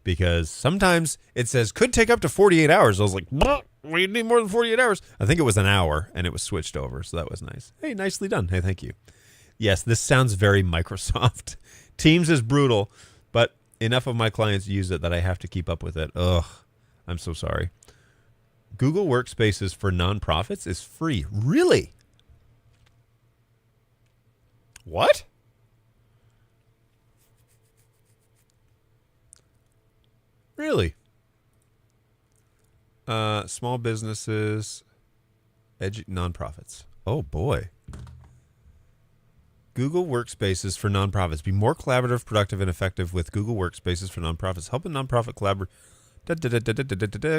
Speaker 1: Because sometimes it says could take up to 48 hours. I was like, we need more than 48 hours. I think it was an hour and it was switched over. So that was nice. Hey, nicely done. Hey, thank you. Yes, this sounds very Microsoft. Teams is brutal, but enough of my clients use it that I have to keep up with it. Ugh, I'm so sorry. Google Workspaces for nonprofits is free. Really? What? Really? Small businesses, nonprofits. Oh boy. Google Workspaces for nonprofits. Be more collaborative, productive, and effective with Google Workspaces for nonprofits. Help a nonprofit collaborate.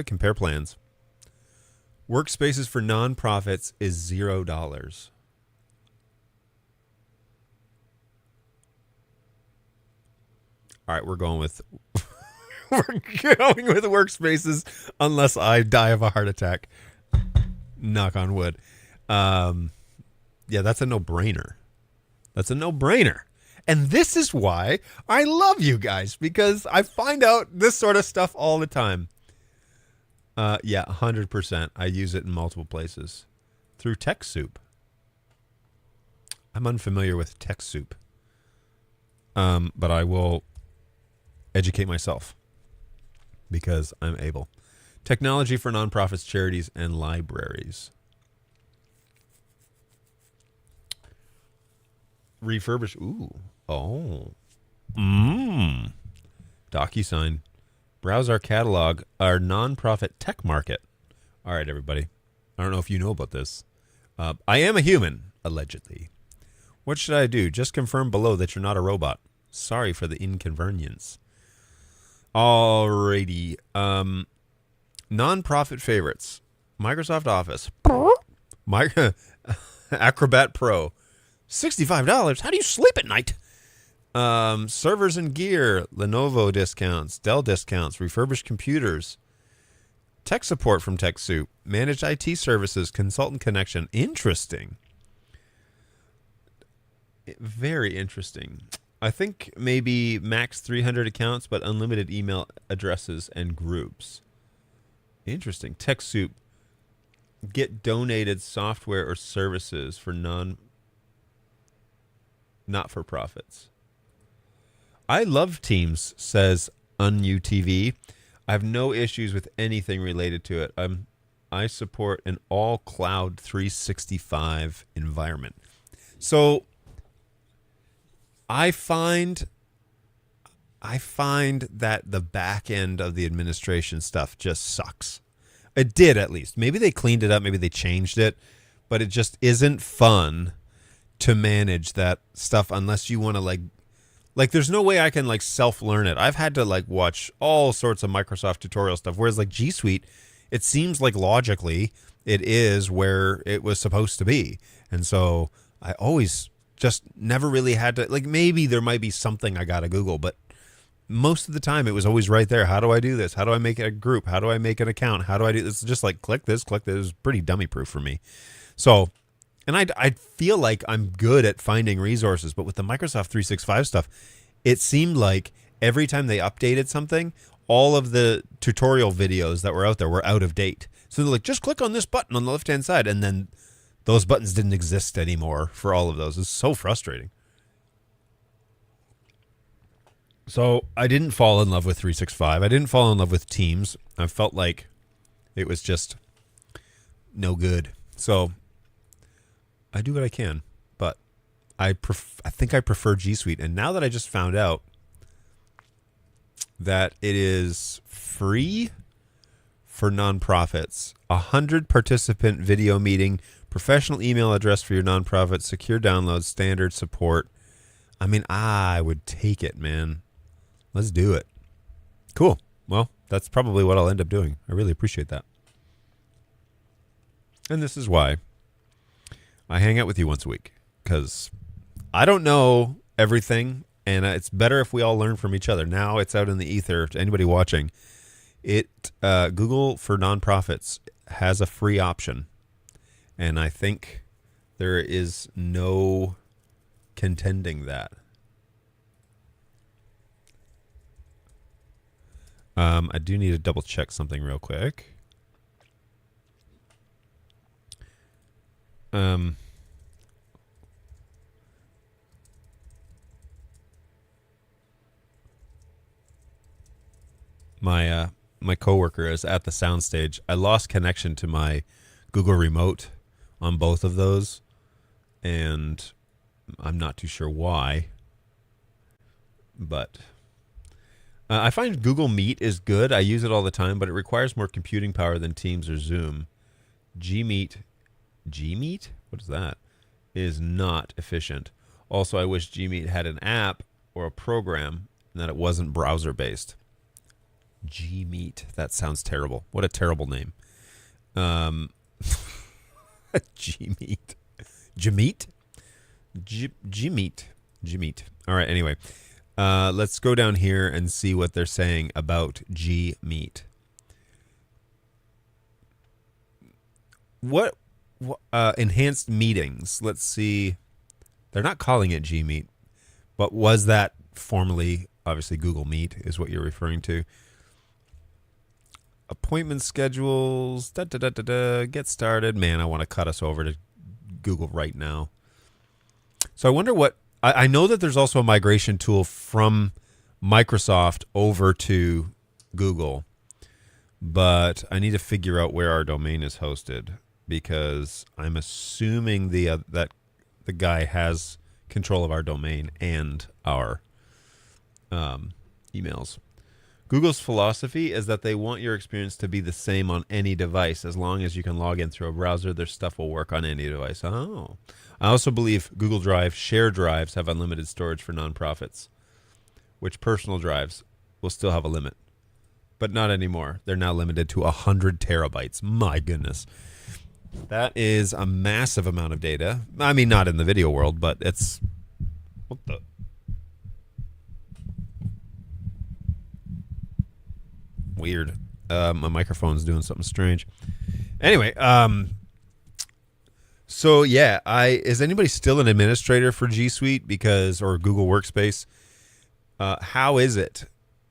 Speaker 1: Compare plans. Workspaces for nonprofits is $0. All right, we're going with Workspaces unless I die of a heart attack. Knock on wood. Yeah, that's a no-brainer. That's a no-brainer. And this is why I love you guys, because I find out this sort of stuff all the time. Yeah, 100%. I use it in multiple places. Through TechSoup. I'm unfamiliar with TechSoup. But I will educate myself because I'm able. Technology for nonprofits, charities, and libraries. Refurbish. Ooh. Oh. DocuSign. Browse our catalog, our nonprofit tech market. All right, everybody. I don't know if you know about this. I am a human, allegedly. What should I do? Just confirm below that you're not a robot. Sorry for the inconvenience. Alrighty. Nonprofit favorites. Microsoft Office. Acrobat Pro. $65. How do you sleep at night? Servers and gear. Lenovo discounts. Dell discounts. Refurbished computers. Tech support from TechSoup. Managed IT services. Consultant connection. Interesting. Very interesting. I think maybe max 300 accounts, but unlimited email addresses and groups. Interesting. TechSoup. Get donated software or services for not-for-profits. I love Teams, says UnUTV. I have no issues with anything related to it. I support an all-cloud 365 environment. So I find that the back end of the administration stuff just sucks. It did, at least. Maybe they cleaned it up. Maybe they changed it. But it just isn't fun to manage that stuff unless you want to like there's no way I can like self-learn it. I've had to like watch all sorts of Microsoft tutorial stuff. Whereas like G Suite, it seems like logically it is where it was supposed to be. And so I always just never really had to, like, maybe there might be something I got to Google, but most of the time it was always right there. How do I do this? How do I make a group? How do I make an account? How do I do this? Just like click this, click this. It was pretty dummy proof for me. So, and I feel like I'm good at finding resources, but with the Microsoft 365 stuff, it seemed like every time they updated something, all of the tutorial videos that were out there were out of date. So they're like, just click on this button on the left-hand side. And then those buttons didn't exist anymore for all of those. It's so frustrating. So I didn't fall in love with 365. I didn't fall in love with Teams. I felt like it was just no good. So I do what I can, but I think I prefer G Suite. And now that I just found out that it is free for nonprofits, 100 participant video meeting, professional email address for your nonprofit, secure download, standard support. I mean, I would take it, man. Let's do it. Cool. Well, that's probably what I'll end up doing. I really appreciate that. And this is why I hang out with you once a week, because I don't know everything, and it's better if we all learn from each other. Now it's out in the ether to anybody watching. Google for Nonprofits has a free option, and I think there is no contending that. I do need to double check something real quick. My coworker is at the soundstage. I lost connection to my Google Remote on both of those, and I'm not too sure why. But I find Google Meet is good. I use it all the time, but it requires more computing power than Teams or Zoom. Gmeet? What is that? Is not efficient. Also, I wish Gmeet had an app or a program and that it wasn't browser-based. Gmeet. That sounds terrible. What a terrible name. Gmeet. Gmeet? Gmeet. All right, anyway. Let's go down here and see what they're saying about Gmeet. What enhanced meetings? Let's see. They're not calling it Gmeet, but was that formerly, obviously, Google Meet is what you're referring to. Appointment schedules, get started. Man, I want to cut us over to Google right now. So I wonder what, I know that there's also a migration tool from Microsoft over to Google, but I need to figure out where our domain is hosted, because I'm assuming that the guy has control of our domain and our emails. Google's philosophy is that they want your experience to be the same on any device. As long as you can log in through a browser, their stuff will work on any device. Oh. I also believe Google Drive shared drives have unlimited storage for nonprofits, which personal drives will still have a limit. But not anymore. They're now limited to 100 terabytes. My goodness. That is a massive amount of data. I mean, not in the video world, but it's... What the... Weird. My microphone's doing something strange. Anyway, so yeah, is anybody still an administrator for G Suite or Google Workspace? How is it?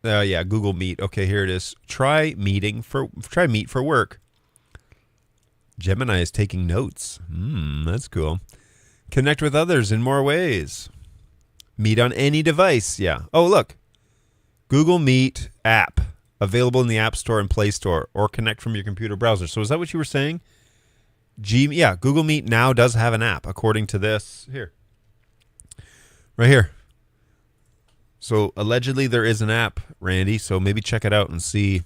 Speaker 1: Yeah, Google Meet. Okay, here it is. Try Meet for work. Gemini is taking notes. That's cool. Connect with others in more ways. Meet on any device. Yeah. Oh, look. Google Meet app. Available in the App Store and Play Store, or connect from your computer browser. So is that what you were saying? Yeah, Google Meet now does have an app, according to this. Here. Right here. So allegedly there is an app, Randy, so maybe check it out and see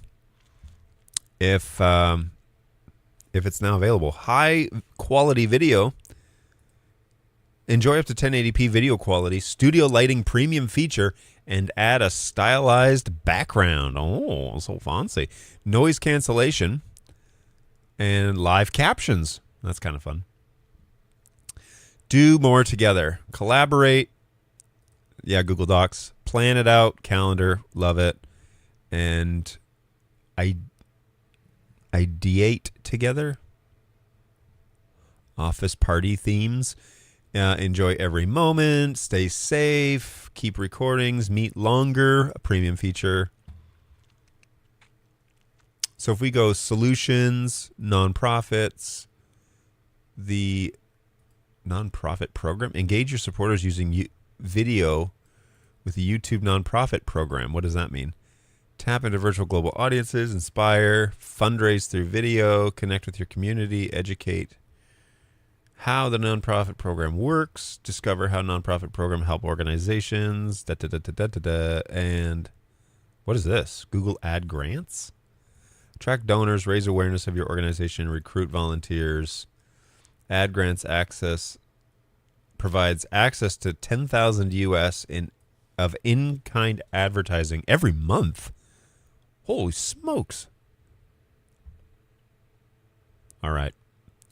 Speaker 1: if it's now available. High quality video. Enjoy up to 1080p video quality, studio lighting premium feature, and add a stylized background. Oh, so fancy. Noise cancellation. and live captions. That's kind of fun. Do more together. Collaborate. Yeah, Google Docs. Plan it out. Calendar. Love it. And ideate together. Office party themes. Enjoy every moment. Stay safe. Keep recordings. Meet longer. A premium feature. So if we go solutions, nonprofits, the nonprofit program, engage your supporters using video with the YouTube nonprofit program. What does that mean? Tap into virtual global audiences, inspire, fundraise through video, connect with your community, educate how the nonprofit program works, discover how nonprofit program help organizations, and what is this? Google Ad Grants? Track donors, raise awareness of your organization, recruit volunteers. Ad Grants access provides access to 10,000 US of in-kind advertising every month. Holy smokes. All right.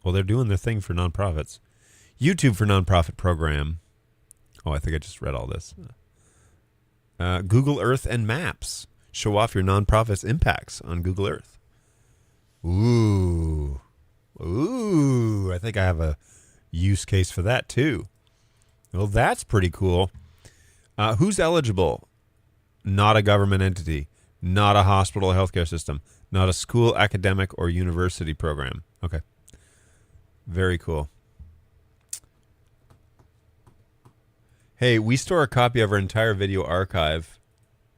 Speaker 1: Well, they're doing their thing for nonprofits. YouTube for nonprofit program. Oh, I think I just read all this. Google Earth and Maps. Show off your nonprofit's impacts on Google Earth. Ooh. I think I have a use case for that too. Well, that's pretty cool. Who's eligible? Not a government entity, not a hospital or healthcare system, not a school, academic, or university program. Okay. Very cool. Hey, we store a copy of our entire video archive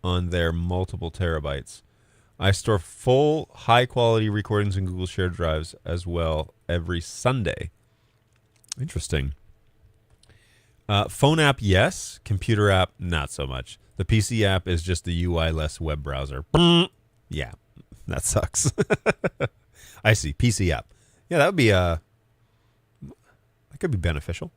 Speaker 1: on their multiple terabytes. I store full, high-quality recordings in Google Shared Drives as well every Sunday. Interesting. Phone app, yes. Computer app, not so much. The PC app is just the UI-less web browser. Yeah, that sucks. I see. PC app. Yeah, that would be that could be beneficial.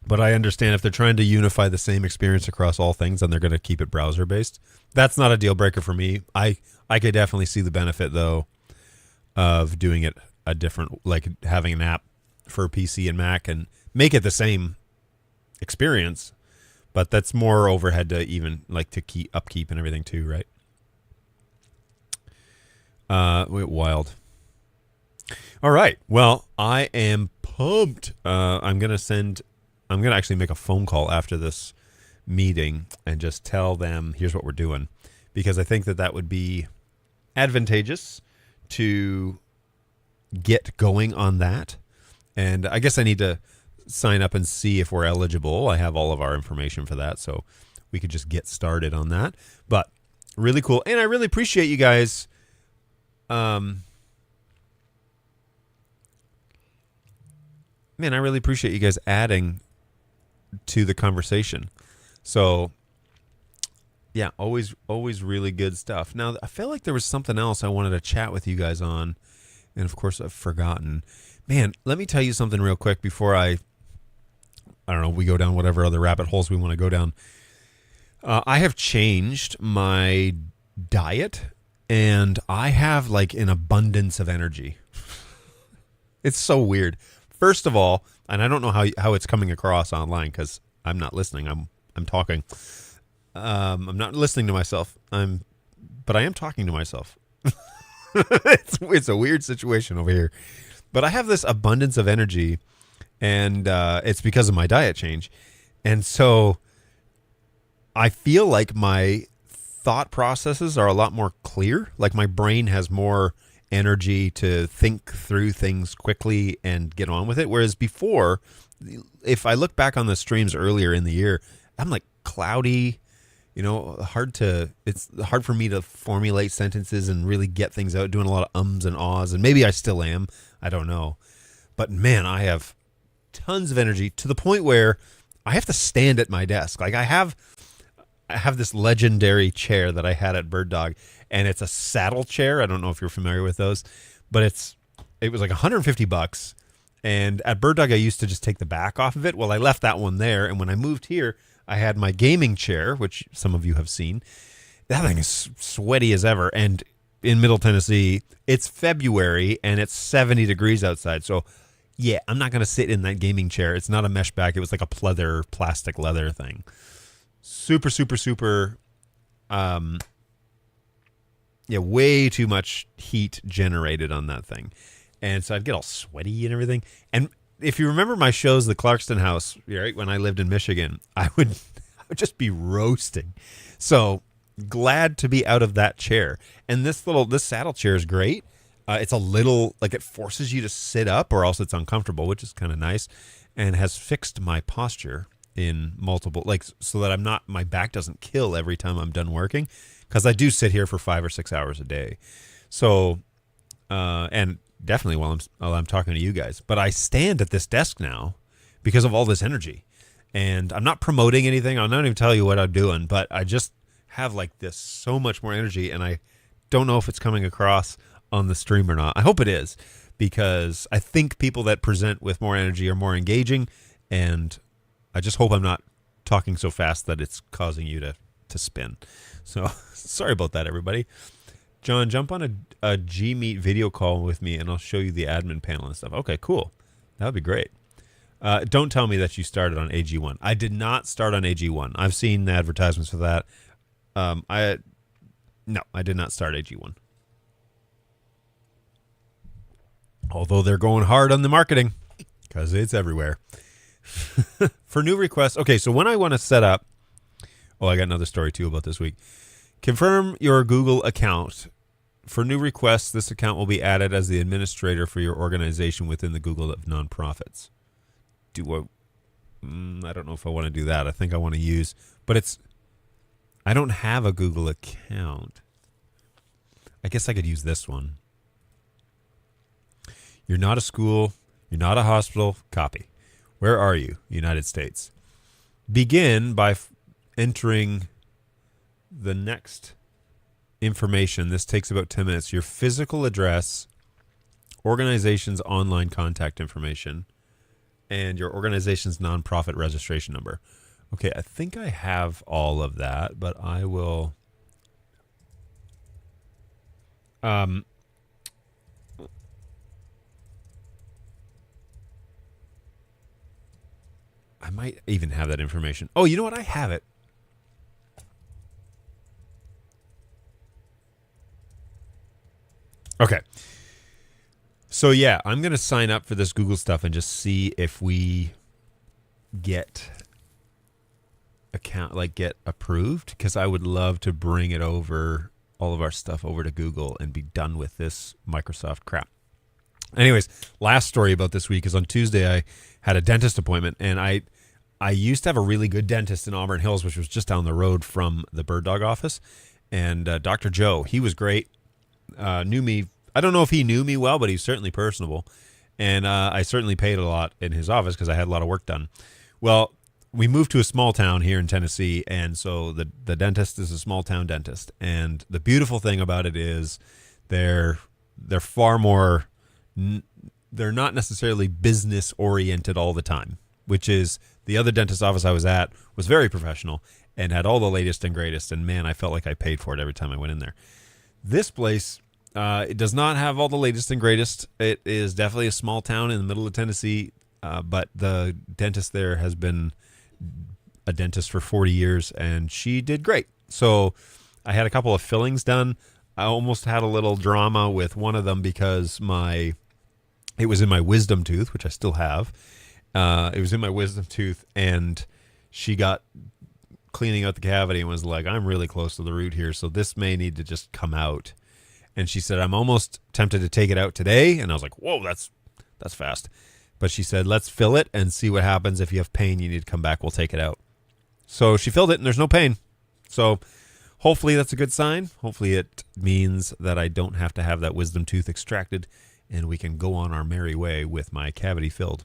Speaker 1: But I understand if they're trying to unify the same experience across all things, then they're going to keep it browser-based. That's not a deal breaker for me. I could definitely see the benefit, though, of doing it a different, like having an app for PC and Mac and make it the same experience. But that's more overhead to even like to keep upkeep and everything too, right? Wild. All right. Well, I am pumped. I'm going to actually make a phone call after this meeting and just tell them, here's what we're doing. Because I think that would be advantageous to get going on that. And I guess I need to sign up and see if we're eligible. I have all of our information for that, so we could just get started on that. But really cool. And I really appreciate you guys. Man, I really appreciate you guys adding to the conversation. So yeah, always really good stuff. Now, I feel like there was something else I wanted to chat with you guys on, and of course I've forgotten. Man, let me tell you something real quick before I don't know, we go down whatever other rabbit holes we want to go down. I have changed my diet, and I have like an abundance of energy. It's so weird. First of all, and I don't know how it's coming across online because I'm not listening. I'm talking. I'm not listening to myself. But I am talking to myself. It's a weird situation over here. But I have this abundance of energy, and it's because of my diet change. And so I feel like my thought processes are a lot more clear. Like my brain has more energy to think through things quickly and get on with it. Whereas before, if I look back on the streams earlier in the year, I'm like cloudy, it's hard for me to formulate sentences and really get things out, doing a lot of ums and ahs, and maybe I still am. I don't know. But man, I have tons of energy to the point where I have to stand at my desk. Like I have this legendary chair that I had at Bird Dog, and it's a saddle chair. I don't know if you're familiar with those, but it was like $150. And at Bird Dog, I used to just take the back off of it. Well, I left that one there, and when I moved here, I had my gaming chair, which some of you have seen. That thing is sweaty as ever, and in Middle Tennessee. It's February and it's 70 degrees outside. So, yeah, I'm not going to sit in that gaming chair. It's not a mesh back. It was like a pleather, plastic leather thing. Super, super, super. Way too much heat generated on that thing. And so I'd get all sweaty and everything. And if you remember my shows, the Clarkston House, right, when I lived in Michigan, I would just be roasting. So glad to be out of that chair. And this saddle chair is great. It's a little, like, it forces you to sit up or else it's uncomfortable, which is kind of nice, and has fixed my posture in multiple, like, so that my back doesn't kill every time I'm done working, because I do sit here for 5 or 6 hours a day. So, and definitely while I'm talking to you guys, but I stand at this desk now because of all this energy, and I'm not promoting anything. I'll not even tell you what I'm doing, but I just have like this so much more energy, and I don't know if it's coming across on the stream or not. I hope it is, because I think people that present with more energy are more engaging, and I just hope I'm not talking so fast that it's causing you to spin. So sorry about that, everybody. John, jump on a G-Meet video call with me, and I'll show you the admin panel and stuff. Okay, cool. That would be great. Don't tell me that you started on AG1. I did not start on AG1. I've seen the advertisements for that. I did not start AG1. Although they're going hard on the marketing, because it's everywhere. For new requests, okay, so when I want to set up, I got another story too about this week. Confirm your Google account. For new requests, this account will be added as the administrator for your organization within the Google of Nonprofits. I don't know if I want to do that. I think I want to use, but I don't have a Google account. I guess I could use this one. You're not a school. You're not a hospital. Copy. Where are you? United States. Begin by entering the next information. This takes about 10 minutes. Your physical address, organization's online contact information, and your organization's nonprofit registration number. Okay, I think I have all of that, but I will... I might even have that information. Oh, you know what? I have it. Okay. So, yeah, I'm going to sign up for this Google stuff and just see if we get approved, because I would love to bring it over, all of our stuff over to Google and be done with this Microsoft crap. Anyways, last story about this week is on Tuesday I had a dentist appointment, and I used to have a really good dentist in Auburn Hills, which was just down the road from the Bird Dog office, and Dr. Joe, he was great, knew me. I don't know if he knew me well, but he's certainly personable, and I certainly paid a lot in his office because I had a lot of work done. Well, we moved to a small town here in Tennessee, and so the dentist is a small town dentist, and the beautiful thing about it is they're far more... They're not necessarily business oriented all the time, which is the other dentist office I was at was very professional and had all the latest and greatest. And man, I felt like I paid for it every time I went in there. This place, it does not have all the latest and greatest. It is definitely a small town in the middle of Tennessee, but the dentist there has been a dentist for 40 years, and she did great. So I had a couple of fillings done. I almost had a little drama with one of them because it was in my wisdom tooth, which I still have. It was in my wisdom tooth, and she got cleaning out the cavity and was like, I'm really close to the root here, so this may need to just come out. And she said, I'm almost tempted to take it out today. And I was like, whoa, that's fast. But she said, let's fill it and see what happens. If you have pain, you need to come back. We'll take it out. So she filled it, and there's no pain. So hopefully that's a good sign. Hopefully it means that I don't have to have that wisdom tooth extracted, and we can go on our merry way with my cavity filled.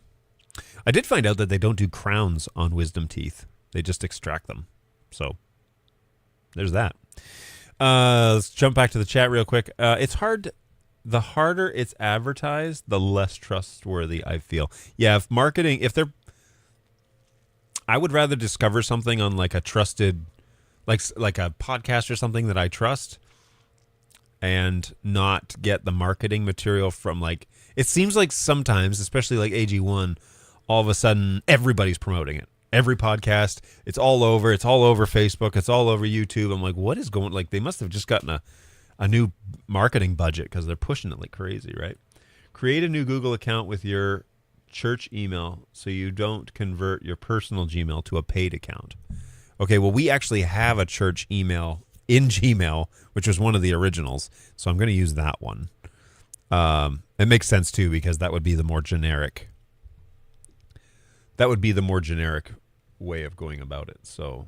Speaker 1: I did find out that they don't do crowns on wisdom teeth. They just extract them. So there's that. Let's jump back to the chat real quick. It's hard. The harder it's advertised, the less trustworthy I feel. Yeah, I would rather discover something on like a trusted, like a podcast or something that I trust, and not get the marketing material from like, it seems like sometimes, especially like AG1, all of a sudden everybody's promoting it. Every podcast, it's all over Facebook, it's all over YouTube. I'm like, what is going, like they must have just gotten a new marketing budget because they're pushing it like crazy, right? Create a new Google account with your church email so you don't convert your personal Gmail to a paid account. Okay, well, we actually have a church email in Gmail, which was one of the originals, so I'm going to use that one. It makes sense, too, because that would be the more generic. That would be the more generic way of going about it, so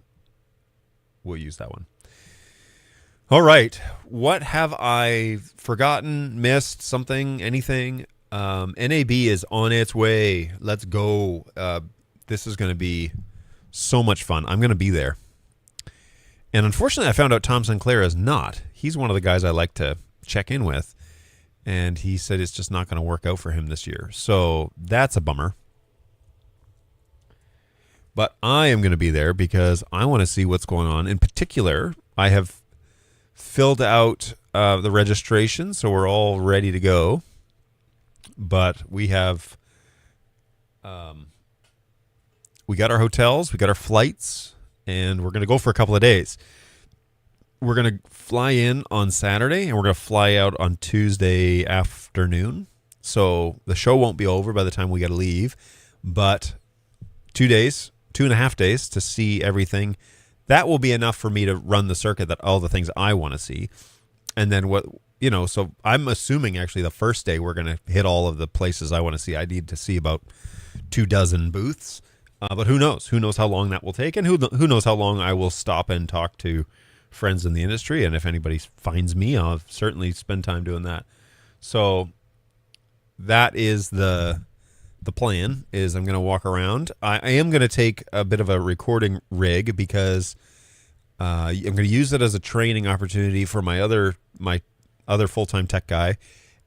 Speaker 1: we'll use that one. All right, what have I forgotten, missed, something, anything? NAB is on its way. Let's go. This is going to be so much fun. I'm going to be there. And unfortunately, I found out Tom Sinclair is not. He's one of the guys I like to check in with. And he said it's just not going to work out for him this year. So that's a bummer. But I am going to be there because I want to see what's going on. In particular, I have filled out the registration, so we're all ready to go. But we have, we got our hotels, we got our flights, and we're going to go for a couple of days. We're going to fly in on Saturday, and we're going to fly out on Tuesday afternoon. So the show won't be over by the time we got to leave, but 2 days, 2.5 days to see everything. That will be enough for me to run the circuit, that all the things I want to see. And then what, you know, so I'm assuming actually the first day we're going to hit all of the places I want to see. I need to see about 24 booths. But who knows? Who knows how long that will take, and who knows how long I will stop and talk to friends in the industry. And if anybody finds me, I'll certainly spend time doing that. So that is the plan, is I'm going to walk around. I am going to take a bit of a recording rig because I'm going to use it as a training opportunity for my other full-time tech guy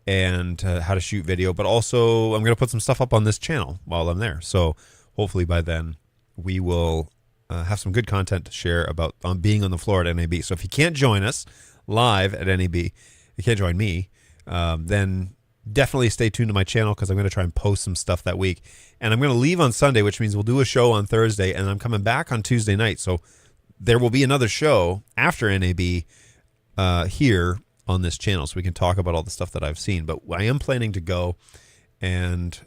Speaker 1: and how to shoot video. But also I'm going to put some stuff up on this channel while I'm there. So hopefully by then we will have some good content to share about being on the floor at NAB. So if you can't join us live at NAB, you can't join me, then definitely stay tuned to my channel because I'm going to try and post some stuff that week. And I'm going to leave on Sunday, which means we'll do a show on Thursday, and I'm coming back on Tuesday night. So there will be another show after NAB here on this channel, so we can talk about all the stuff that I've seen. But I am planning to go, and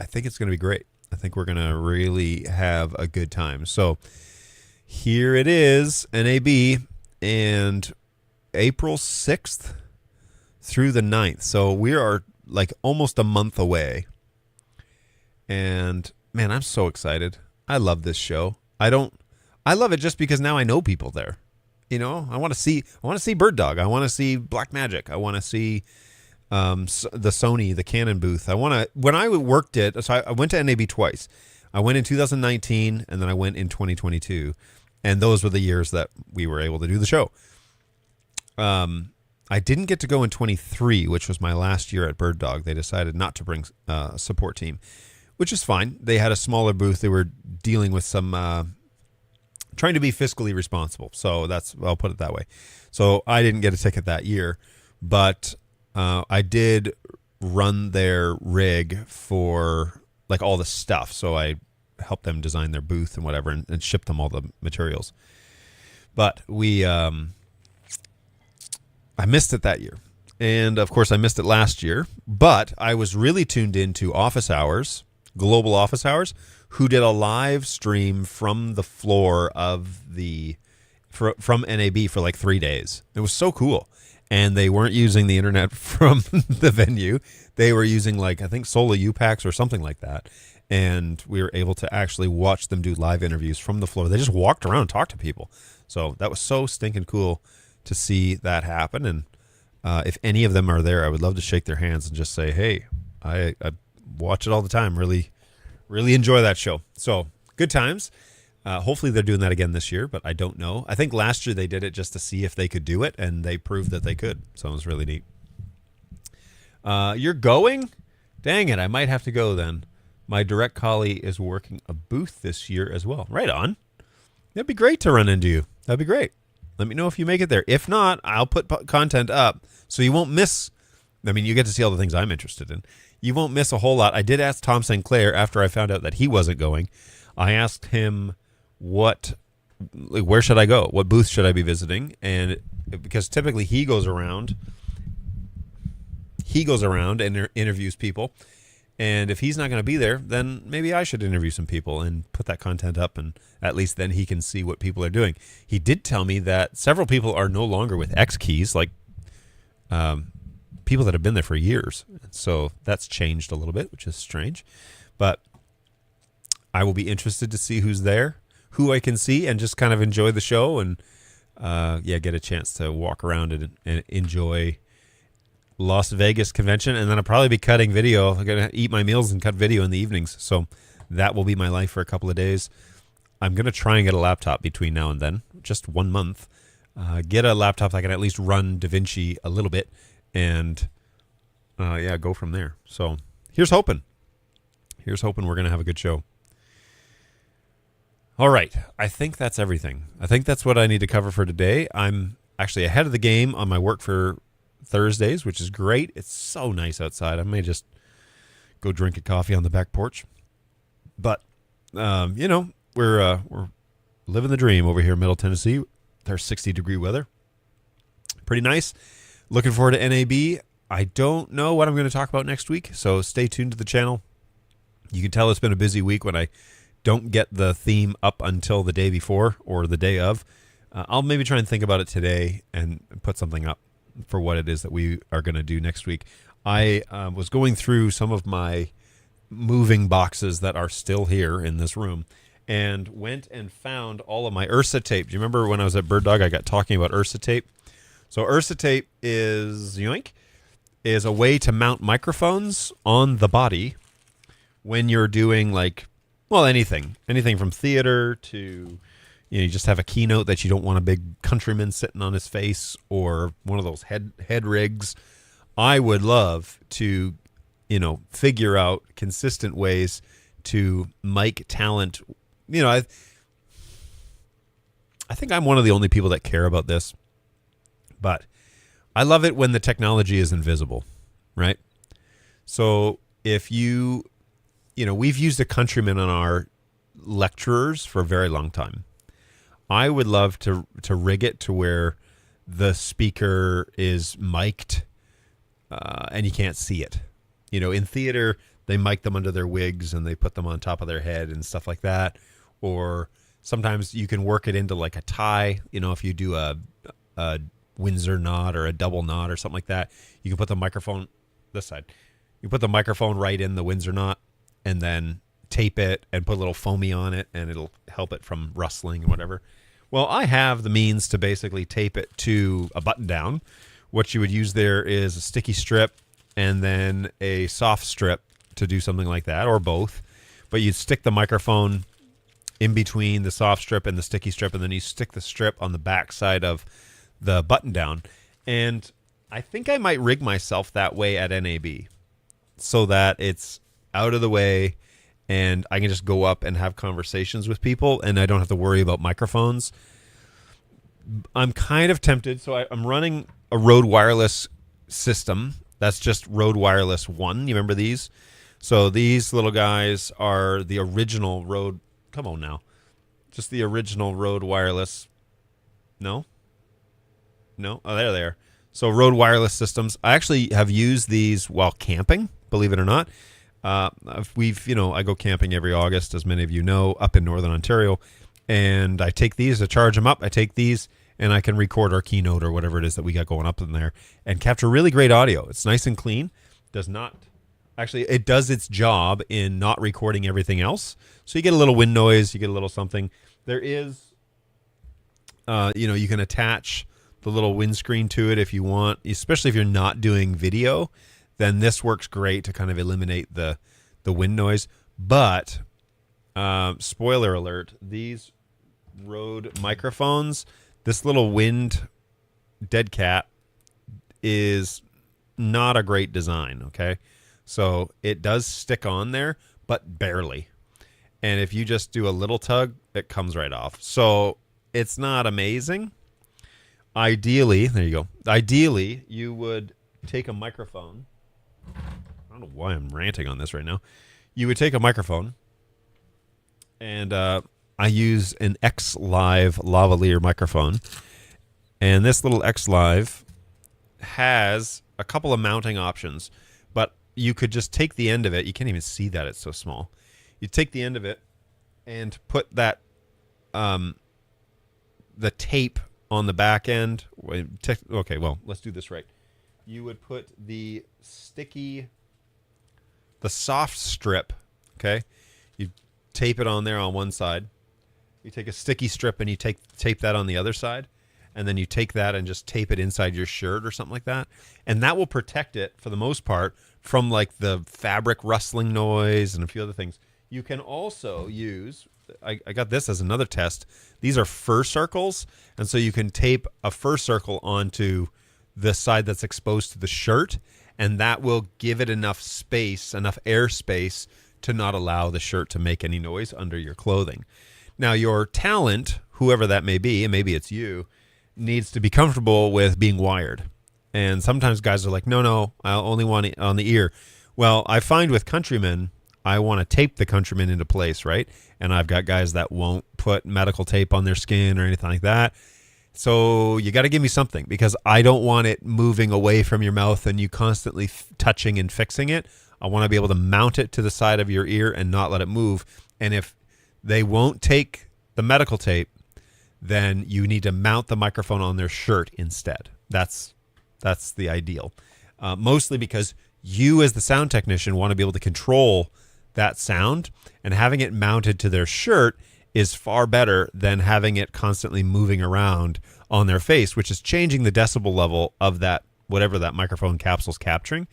Speaker 1: I think it's going to be great. I think we're going to really have a good time. So here it is, NAB, and April 6th through the 9th. So we are like almost a month away. And man, I'm so excited. I love this show. I love it just because now I know people there. You know, I want to see Bird Dog. I want to see Blackmagic. I want to see the Sony, the Canon booth. When I worked it, so I went to NAB twice. I went in 2019 and then I went in 2022. And those were the years that we were able to do the show. I didn't get to go in 23, which was my last year at Bird Dog. They decided not to bring a support team, which is fine. They had a smaller booth. They were dealing with some, trying to be fiscally responsible. So I'll put it that way. So I didn't get a ticket that year, but I did run their rig for like all the stuff. So I helped them design their booth and whatever, and ship them all the materials. But I missed it that year. And of course I missed it last year, but I was really tuned into Office Hours, Global Office Hours, who did a live stream from the floor of from NAB for like 3 days. It was so cool. And they weren't using the internet from the venue. They were using like, I think Solo U-Packs or something like that. And we were able to actually watch them do live interviews from the floor. They just walked around and talked to people. So that was so stinking cool to see that happen. And if any of them are there, I would love to shake their hands and just say, hey, I watch it all the time. Really, really enjoy that show. So good times. Hopefully they're doing that again this year, but I don't know. I think last year they did it just to see if they could do it, and they proved that they could. So it was really neat. You're going? Dang it, I might have to go then. My direct collie is working a booth this year as well. Right on. That'd be great to run into you. That'd be great. Let me know if you make it there. If not, I'll put content up so you won't miss. I mean, you get to see all the things I'm interested in. You won't miss a whole lot. I did ask Tom St. Clair after I found out that he wasn't going. I asked him where should I go? What booth should I be visiting? And because typically he goes around and interviews people. And if he's not going to be there, then maybe I should interview some people and put that content up, and at least then he can see what people are doing. He did tell me that several people are no longer with X Keys, like people that have been there for years. So that's changed a little bit, which is strange. But I will be interested to see who's there, who I can see, and just kind of enjoy the show and get a chance to walk around and enjoy Las Vegas convention. And then I'll probably be cutting video. I'm going to eat my meals and cut video in the evenings. So that will be my life for a couple of days. I'm going to try and get a laptop between now and then, just 1 month. Get a laptop that can at least run DaVinci a little bit and go from there. So here's hoping. Here's hoping we're going to have a good show. All right. I think that's everything. I think that's what I need to cover for today. I'm actually ahead of the game on my work for Thursdays, which is great. It's so nice outside. I may just go drink a coffee on the back porch. But, we're living the dream over here in Middle Tennessee. There's 60-degree weather. Pretty nice. Looking forward to NAB. I don't know what I'm going to talk about next week, so stay tuned to the channel. You can tell it's been a busy week when I don't get the theme up until the day before or the day of. I'll maybe try and think about it today and put something up for what it is that we are going to do next week. I was going through some of my moving boxes that are still here in this room and went and found all of my Ursa tape. Do you remember when I was at Bird Dog, I got talking about Ursa tape? So Ursa tape is a way to mount microphones on the body when you're doing anything from theater to, you just have a keynote that you don't want a big countryman sitting on his face or one of those head rigs. I would love to, figure out consistent ways to mic talent. I think I'm one of the only people that care about this, but I love it when the technology is invisible, right? So if we've used a countryman on our lecturers for a very long time. I would love to rig it to where the speaker is mic'd and you can't see it. In theater, they mic them under their wigs and they put them on top of their head and stuff like that. Or sometimes you can work it into like a tie. If you do a Windsor knot or a double knot or something like that, you can put the microphone this side. You put the microphone right in the Windsor knot and then tape it and put a little foamy on it, and it'll help it from rustling and whatever. Well, I have the means to basically tape it to a button down. What you would use there is a sticky strip and then a soft strip to do something like that, or both. But you'd stick the microphone in between the soft strip and the sticky strip, and then you stick the strip on the back side of the button down. And I think I might rig myself that way at NAB so that it's out of the way and I can just go up and have conversations with people and I don't have to worry about microphones. I'm kind of tempted. So I'm running a Rode Wireless system. That's just Rode Wireless 1. You remember these? So these little guys are the original Rode. Come on now. Just the original Rode Wireless. No? Oh, there they are. So Rode Wireless systems. I actually have used these while camping, believe it or not. I go camping every August, as many of you know, up in Northern Ontario, and I take these to charge them up. I take these and I can record our keynote or whatever it is that we got going up in there and capture really great audio. It's nice and clean. It does its job in not recording everything else. So you get a little wind noise, you get a little something. There is, you can attach the little windscreen to it if you want, especially if you're not doing video. Then this works great to kind of eliminate the wind noise. But, spoiler alert, these Rode microphones, this little wind dead cat is not a great design, okay? So it does stick on there, but barely. And if you just do a little tug, it comes right off. So it's not amazing. Ideally, there you go. Ideally, you would take a microphone. I don't know why I'm ranting on this right now. You would take a microphone, and I use an X Live lavalier microphone. And this little X Live has a couple of mounting options, but you could just take the end of it. You can't even see that, it's so small. You take the end of it and put that the tape on the back end. Okay, well, let's do this right. You would put the soft strip, okay? You tape it on there on one side. You take a sticky strip and you tape that on the other side. And then you take that and just tape it inside your shirt or something like that. And that will protect it, for the most part, from like the fabric rustling noise and a few other things. You can also use, I got this as another test. These are fur circles. And so you can tape a fur circle onto the side that's exposed to the shirt. And that will give it enough space, enough airspace to not allow the shirt to make any noise under your clothing. Now, your talent, whoever that may be, and maybe it's you, needs to be comfortable with being wired. And sometimes guys are like, no, I only want it on the ear. Well, I find with Countryman, I want to tape the Countryman into place, right? And I've got guys that won't put medical tape on their skin or anything like that. So you got to give me something, because I don't want it moving away from your mouth and you constantly touching and fixing it. I want to be able to mount it to the side of your ear and not let it move. And if they won't take the medical tape, then you need to mount the microphone on their shirt instead. That's the ideal. Mostly because you as the sound technician want to be able to control that sound, and having it mounted to their shirt is far better than having it constantly moving around on their face, which is changing the decibel level of that, whatever that microphone capsule's capturing.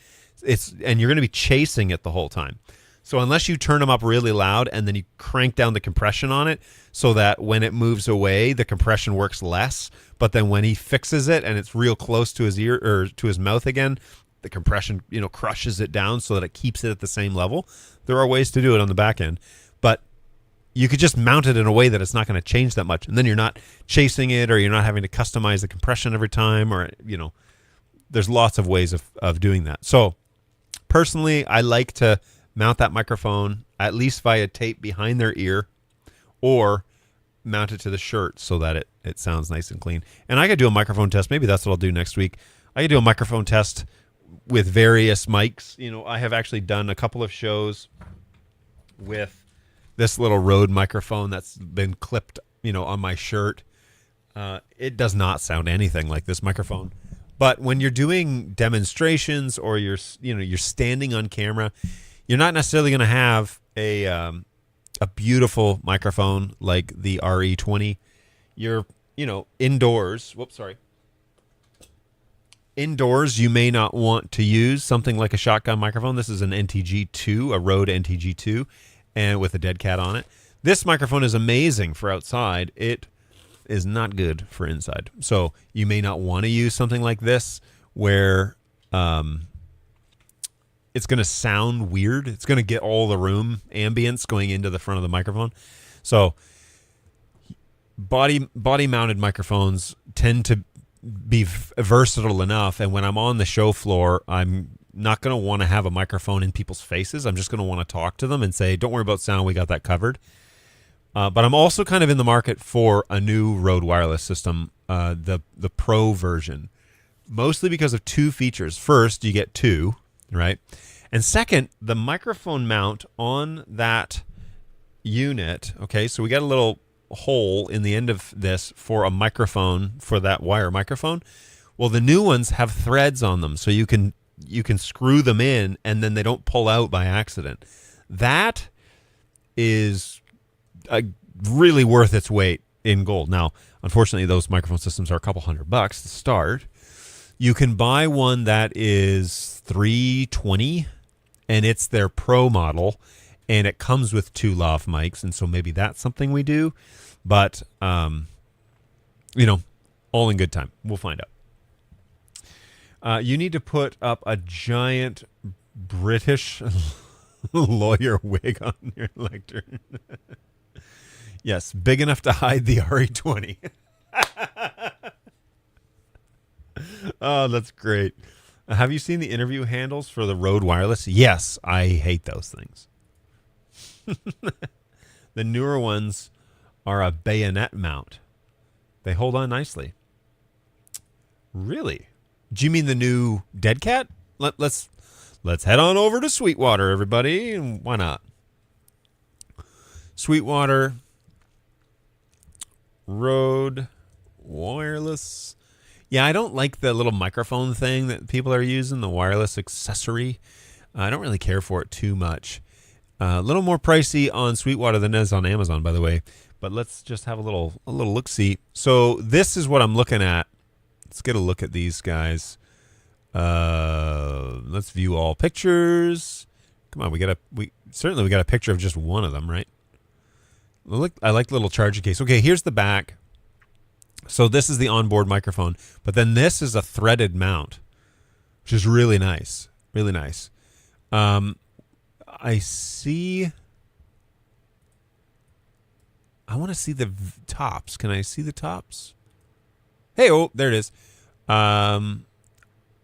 Speaker 1: And you're going to be chasing it the whole time. So unless you turn them up really loud and then you crank down the compression on it so that when it moves away, the compression works less, but then when he fixes it and it's real close to his ear or to his mouth again, the compression, crushes it down so that it keeps it at the same level. There are ways to do it on the back end, but you could just mount it in a way that it's not going to change that much. And then you're not chasing it, or you're not having to customize the compression every time, or, there's lots of ways of doing that. So personally, I like to mount that microphone at least via tape behind their ear, or mount it to the shirt so that it sounds nice and clean. And I could do a microphone test. Maybe that's what I'll do next week. I could do a microphone test with various mics. I have actually done a couple of shows with this little Rode microphone that's been clipped, on my shirt. It does not sound anything like this microphone. But when you're doing demonstrations, or you're standing on camera, you're not necessarily going to have a beautiful microphone like the RE20. You're, indoors. Indoors, you may not want to use something like a shotgun microphone. This is an NTG2, a Rode NTG2, and with a dead cat on it. This microphone is amazing for outside. It is not good for inside. So you may not want to use something like this where it's going to sound weird. It's going to get all the room ambience going into the front of the microphone. So body mounted microphones tend to be versatile enough. And when I'm on the show floor, I'm not going to want to have a microphone in people's faces. I'm just going to want to talk to them and say, don't worry about sound. We got that covered. But I'm also kind of in the market for a new Rode wireless system, the Pro version, mostly because of two features. First, you get two, right? And second, the microphone mount on that unit. Okay, so we got a little hole in the end of this for a microphone, for that wire microphone. Well, the new ones have threads on them, so you can screw them in and then they don't pull out by accident. That is really worth its weight in gold. Now, unfortunately, those microphone systems are a couple $100 to start. You can buy one that is $320, and it's their Pro model, and it comes with two lav mics, and so maybe that's something we do. But, all in good time. We'll find out. You need to put up a giant British lawyer wig on your lectern. Yes, big enough to hide the RE20. Oh, that's great. Have you seen the interview handles for the Rode Wireless? Yes, I hate those things. The newer ones are a bayonet mount. They hold on nicely. Really? Do you mean the new Dead Cat? Let's head on over to Sweetwater, everybody. And why not? Sweetwater Rode Wireless. Yeah, I don't like the little microphone thing that people are using, the wireless accessory. I don't really care for it too much. A little more pricey on Sweetwater than it is on Amazon, by the way. But let's just have a little look-see. So this is what I'm looking at. Let's get a look at these guys. Let's view all pictures. Come on, we got a picture of just one of them, right? Look, I like the little charging case. Okay, here's the back. So this is the onboard microphone, but then this is a threaded mount, which is really nice. Really nice. I see. I want to see the tops. Can I see the tops? Hey, oh, there it is.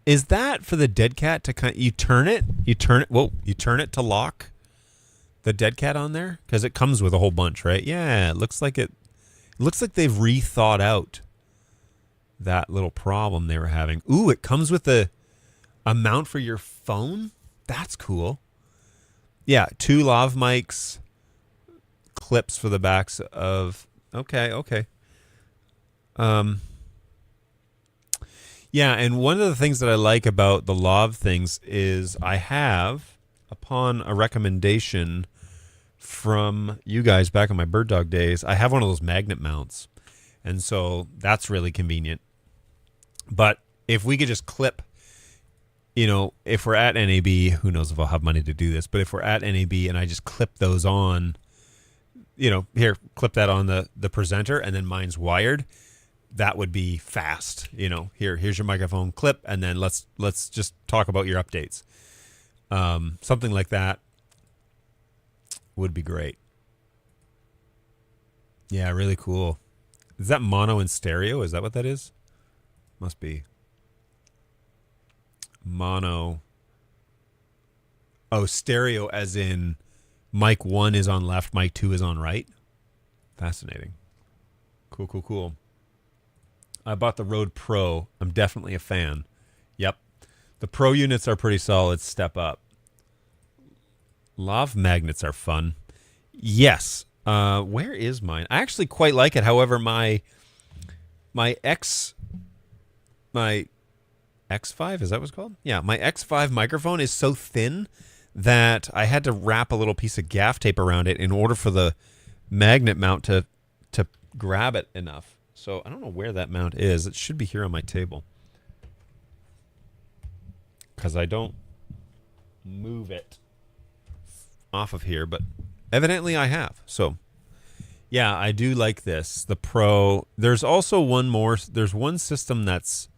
Speaker 1: Is that for the Dead Cat to you turn it? You turn it to lock the Dead Cat on there because it comes with a whole bunch, right? Yeah, it looks like they've rethought out that little problem they were having. Ooh, it comes with a mount for your phone. That's cool. Yeah, 2 lav mics, clips for the backs of. Okay. Yeah, and one of the things that I like about the lav things is I have, upon a recommendation from you guys back in my Bird Dog days, I have one of those magnet mounts. And so that's really convenient. But if we could just clip, if we're at NAB, who knows if I'll have money to do this, but if we're at NAB and I just clip those on, here, clip that on the presenter and then mine's wired, that would be fast. Here's your microphone clip and then let's just talk about your updates. Something like that would be great. Yeah, really cool. Is that mono and stereo? Is that what that is? Must be. Mono. Oh, stereo as in mic 1 is on left, mic 2 is on right. Fascinating. Cool. I bought the Rode Pro. I'm definitely a fan. Yep. The Pro units are pretty solid. Step up. Lav magnets are fun. Yes. Where is mine? I actually quite like it. However, my X5, is that what it's called? Yeah, my X5 microphone is so thin that I had to wrap a little piece of gaff tape around it in order for the magnet mount to grab it enough. So I don't know where that mount is. It should be here on my table because I don't move it off of here, but evidently I have. So yeah, I do like this. The Pro. There's also one more. There's one system that's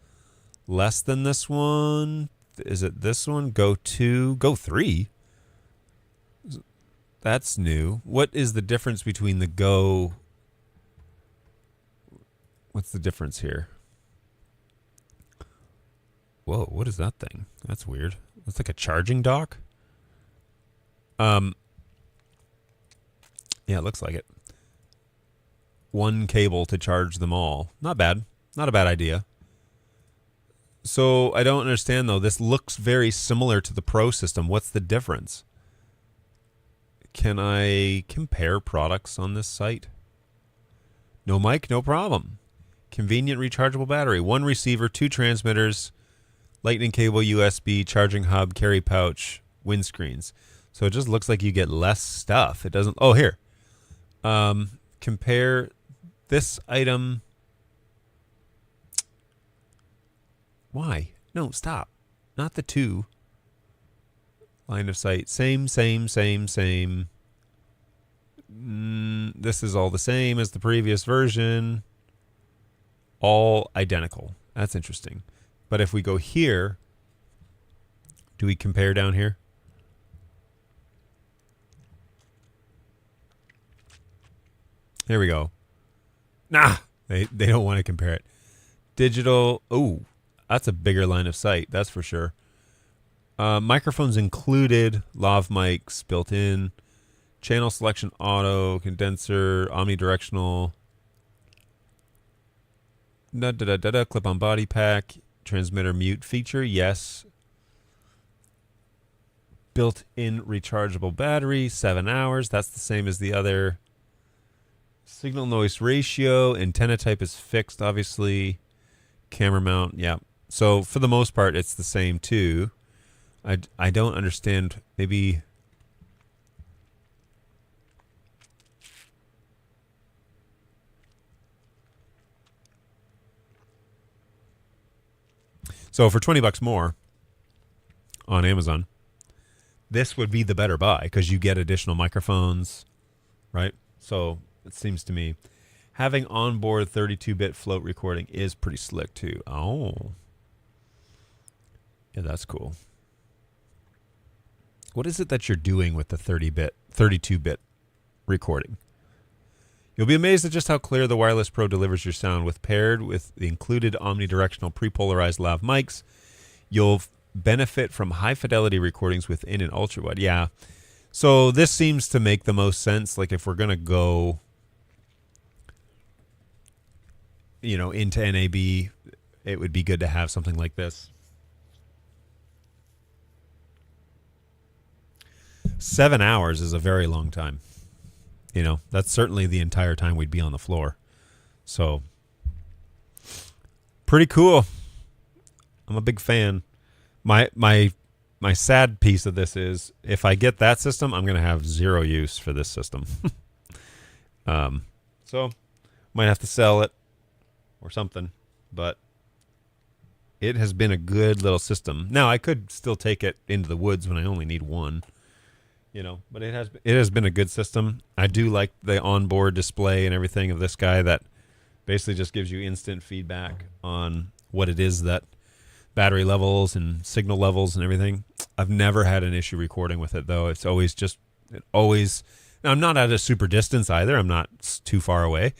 Speaker 1: less than this one. Is it this one? Go 2, Go 3. That's new. What is the difference between the Go? What's the difference here? Whoa, what is that thing? That's weird. It's like a charging dock. Yeah, it looks like it. One cable to charge them all. Not bad. Not a bad idea. So I don't understand, though. This looks very similar to the Pro system. What's the difference? Can I compare products on this site? No mic, no problem. Convenient rechargeable battery. 1 receiver, 2 transmitters, lightning cable, USB, charging hub, carry pouch, windscreens. So it just looks like you get less stuff. It doesn't. Oh, here. Compare this item. Why? No, stop. Not the 2. Line of sight. Same. This is all the same as the previous version. All identical. That's interesting. But if we go here, do we compare down here? Here we go. Nah, they don't want to compare it. Digital. Oh, that's a bigger line of sight. That's for sure. Microphones included, lav mics built in, channel selection auto, condenser, omnidirectional, clip-on body pack, transmitter mute feature, yes. Built-in rechargeable battery, 7 hours. That's the same as the other. Signal noise ratio, antenna type is fixed, obviously. Camera mount, yeah. So for the most part, it's the same too. I don't understand. Maybe. So for $20 more on Amazon, this would be the better buy because you get additional microphones, right? So it seems to me having onboard 32-bit float recording is pretty slick too. Oh. Yeah, that's cool. What is it that you're doing with the 32-bit recording? You'll be amazed at just how clear the Wireless Pro delivers your sound. With paired with the included omnidirectional pre-polarized lav mics, you'll benefit from high-fidelity recordings within an ultra-wide. Yeah. So this seems to make the most sense. Like if we're going to go, into NAB, it would be good to have something like this. 7 hours is a very long time. That's certainly the entire time we'd be on the floor. So, pretty cool. I'm a big fan. My sad piece of this is if I get that system, I'm going to have zero use for this system. So, might have to sell it or something. But it has been a good little system. Now, I could still take it into the woods when I only need one. But it has been a good system. I do like the onboard display and everything of this guy that basically just gives you instant feedback on what it is that battery levels and signal levels and everything. I've never had an issue recording with it though. It's always now, I'm not at a super distance either. I'm not too far away,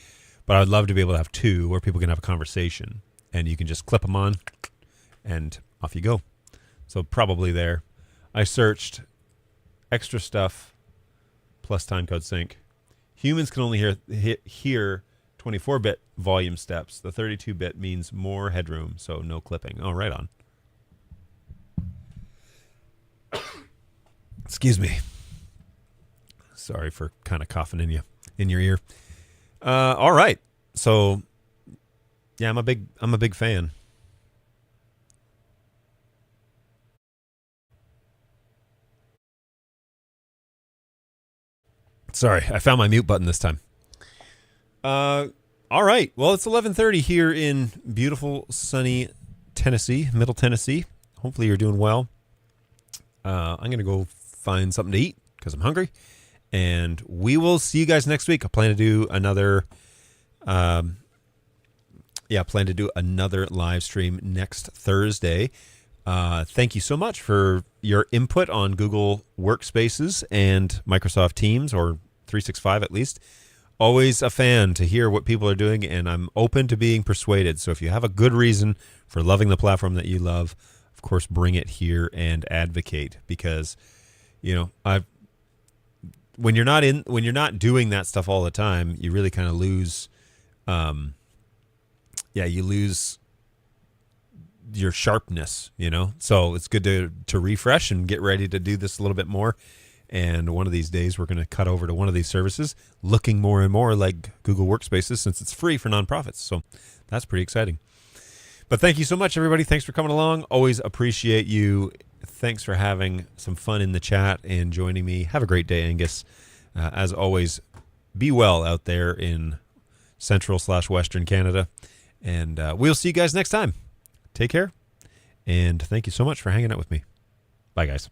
Speaker 1: but I'd love to be able to have two where people can have a conversation and you can just clip them on and off you go. So probably there. I searched extra stuff plus timecode sync. Humans can only hear 24-bit volume steps. The 32-bit means more headroom, so no clipping. Oh, right on. Excuse me. Sorry for kind of coughing in your ear. All right. So yeah, I'm a big fan. Sorry, I found my mute button this time. All right. Well, it's 11:30 here in beautiful, sunny Tennessee, Middle Tennessee. Hopefully you're doing well. I'm going to go find something to eat because I'm hungry. And we will see you guys next week. I plan to do another live stream next Thursday. Thank you so much for your input on Google Workspaces and Microsoft Teams, or 365 at least. Always a fan to hear what people are doing, and I'm open to being persuaded. So if you have a good reason for loving the platform that you love, of course, bring it here and advocate, because when you're not doing that stuff all the time, you really kind of lose you lose your sharpness, So it's good to refresh and get ready to do this a little bit more. And one of these days, we're going to cut over to one of these services looking more and more like Google Workspaces, since it's free for nonprofits. So that's pretty exciting. But thank you so much, everybody. Thanks for coming along. Always appreciate you. Thanks for having some fun in the chat and joining me. Have a great day, Angus. As always, be well out there in Central/Western Canada. And we'll see you guys next time. Take care. And thank you so much for hanging out with me. Bye, guys.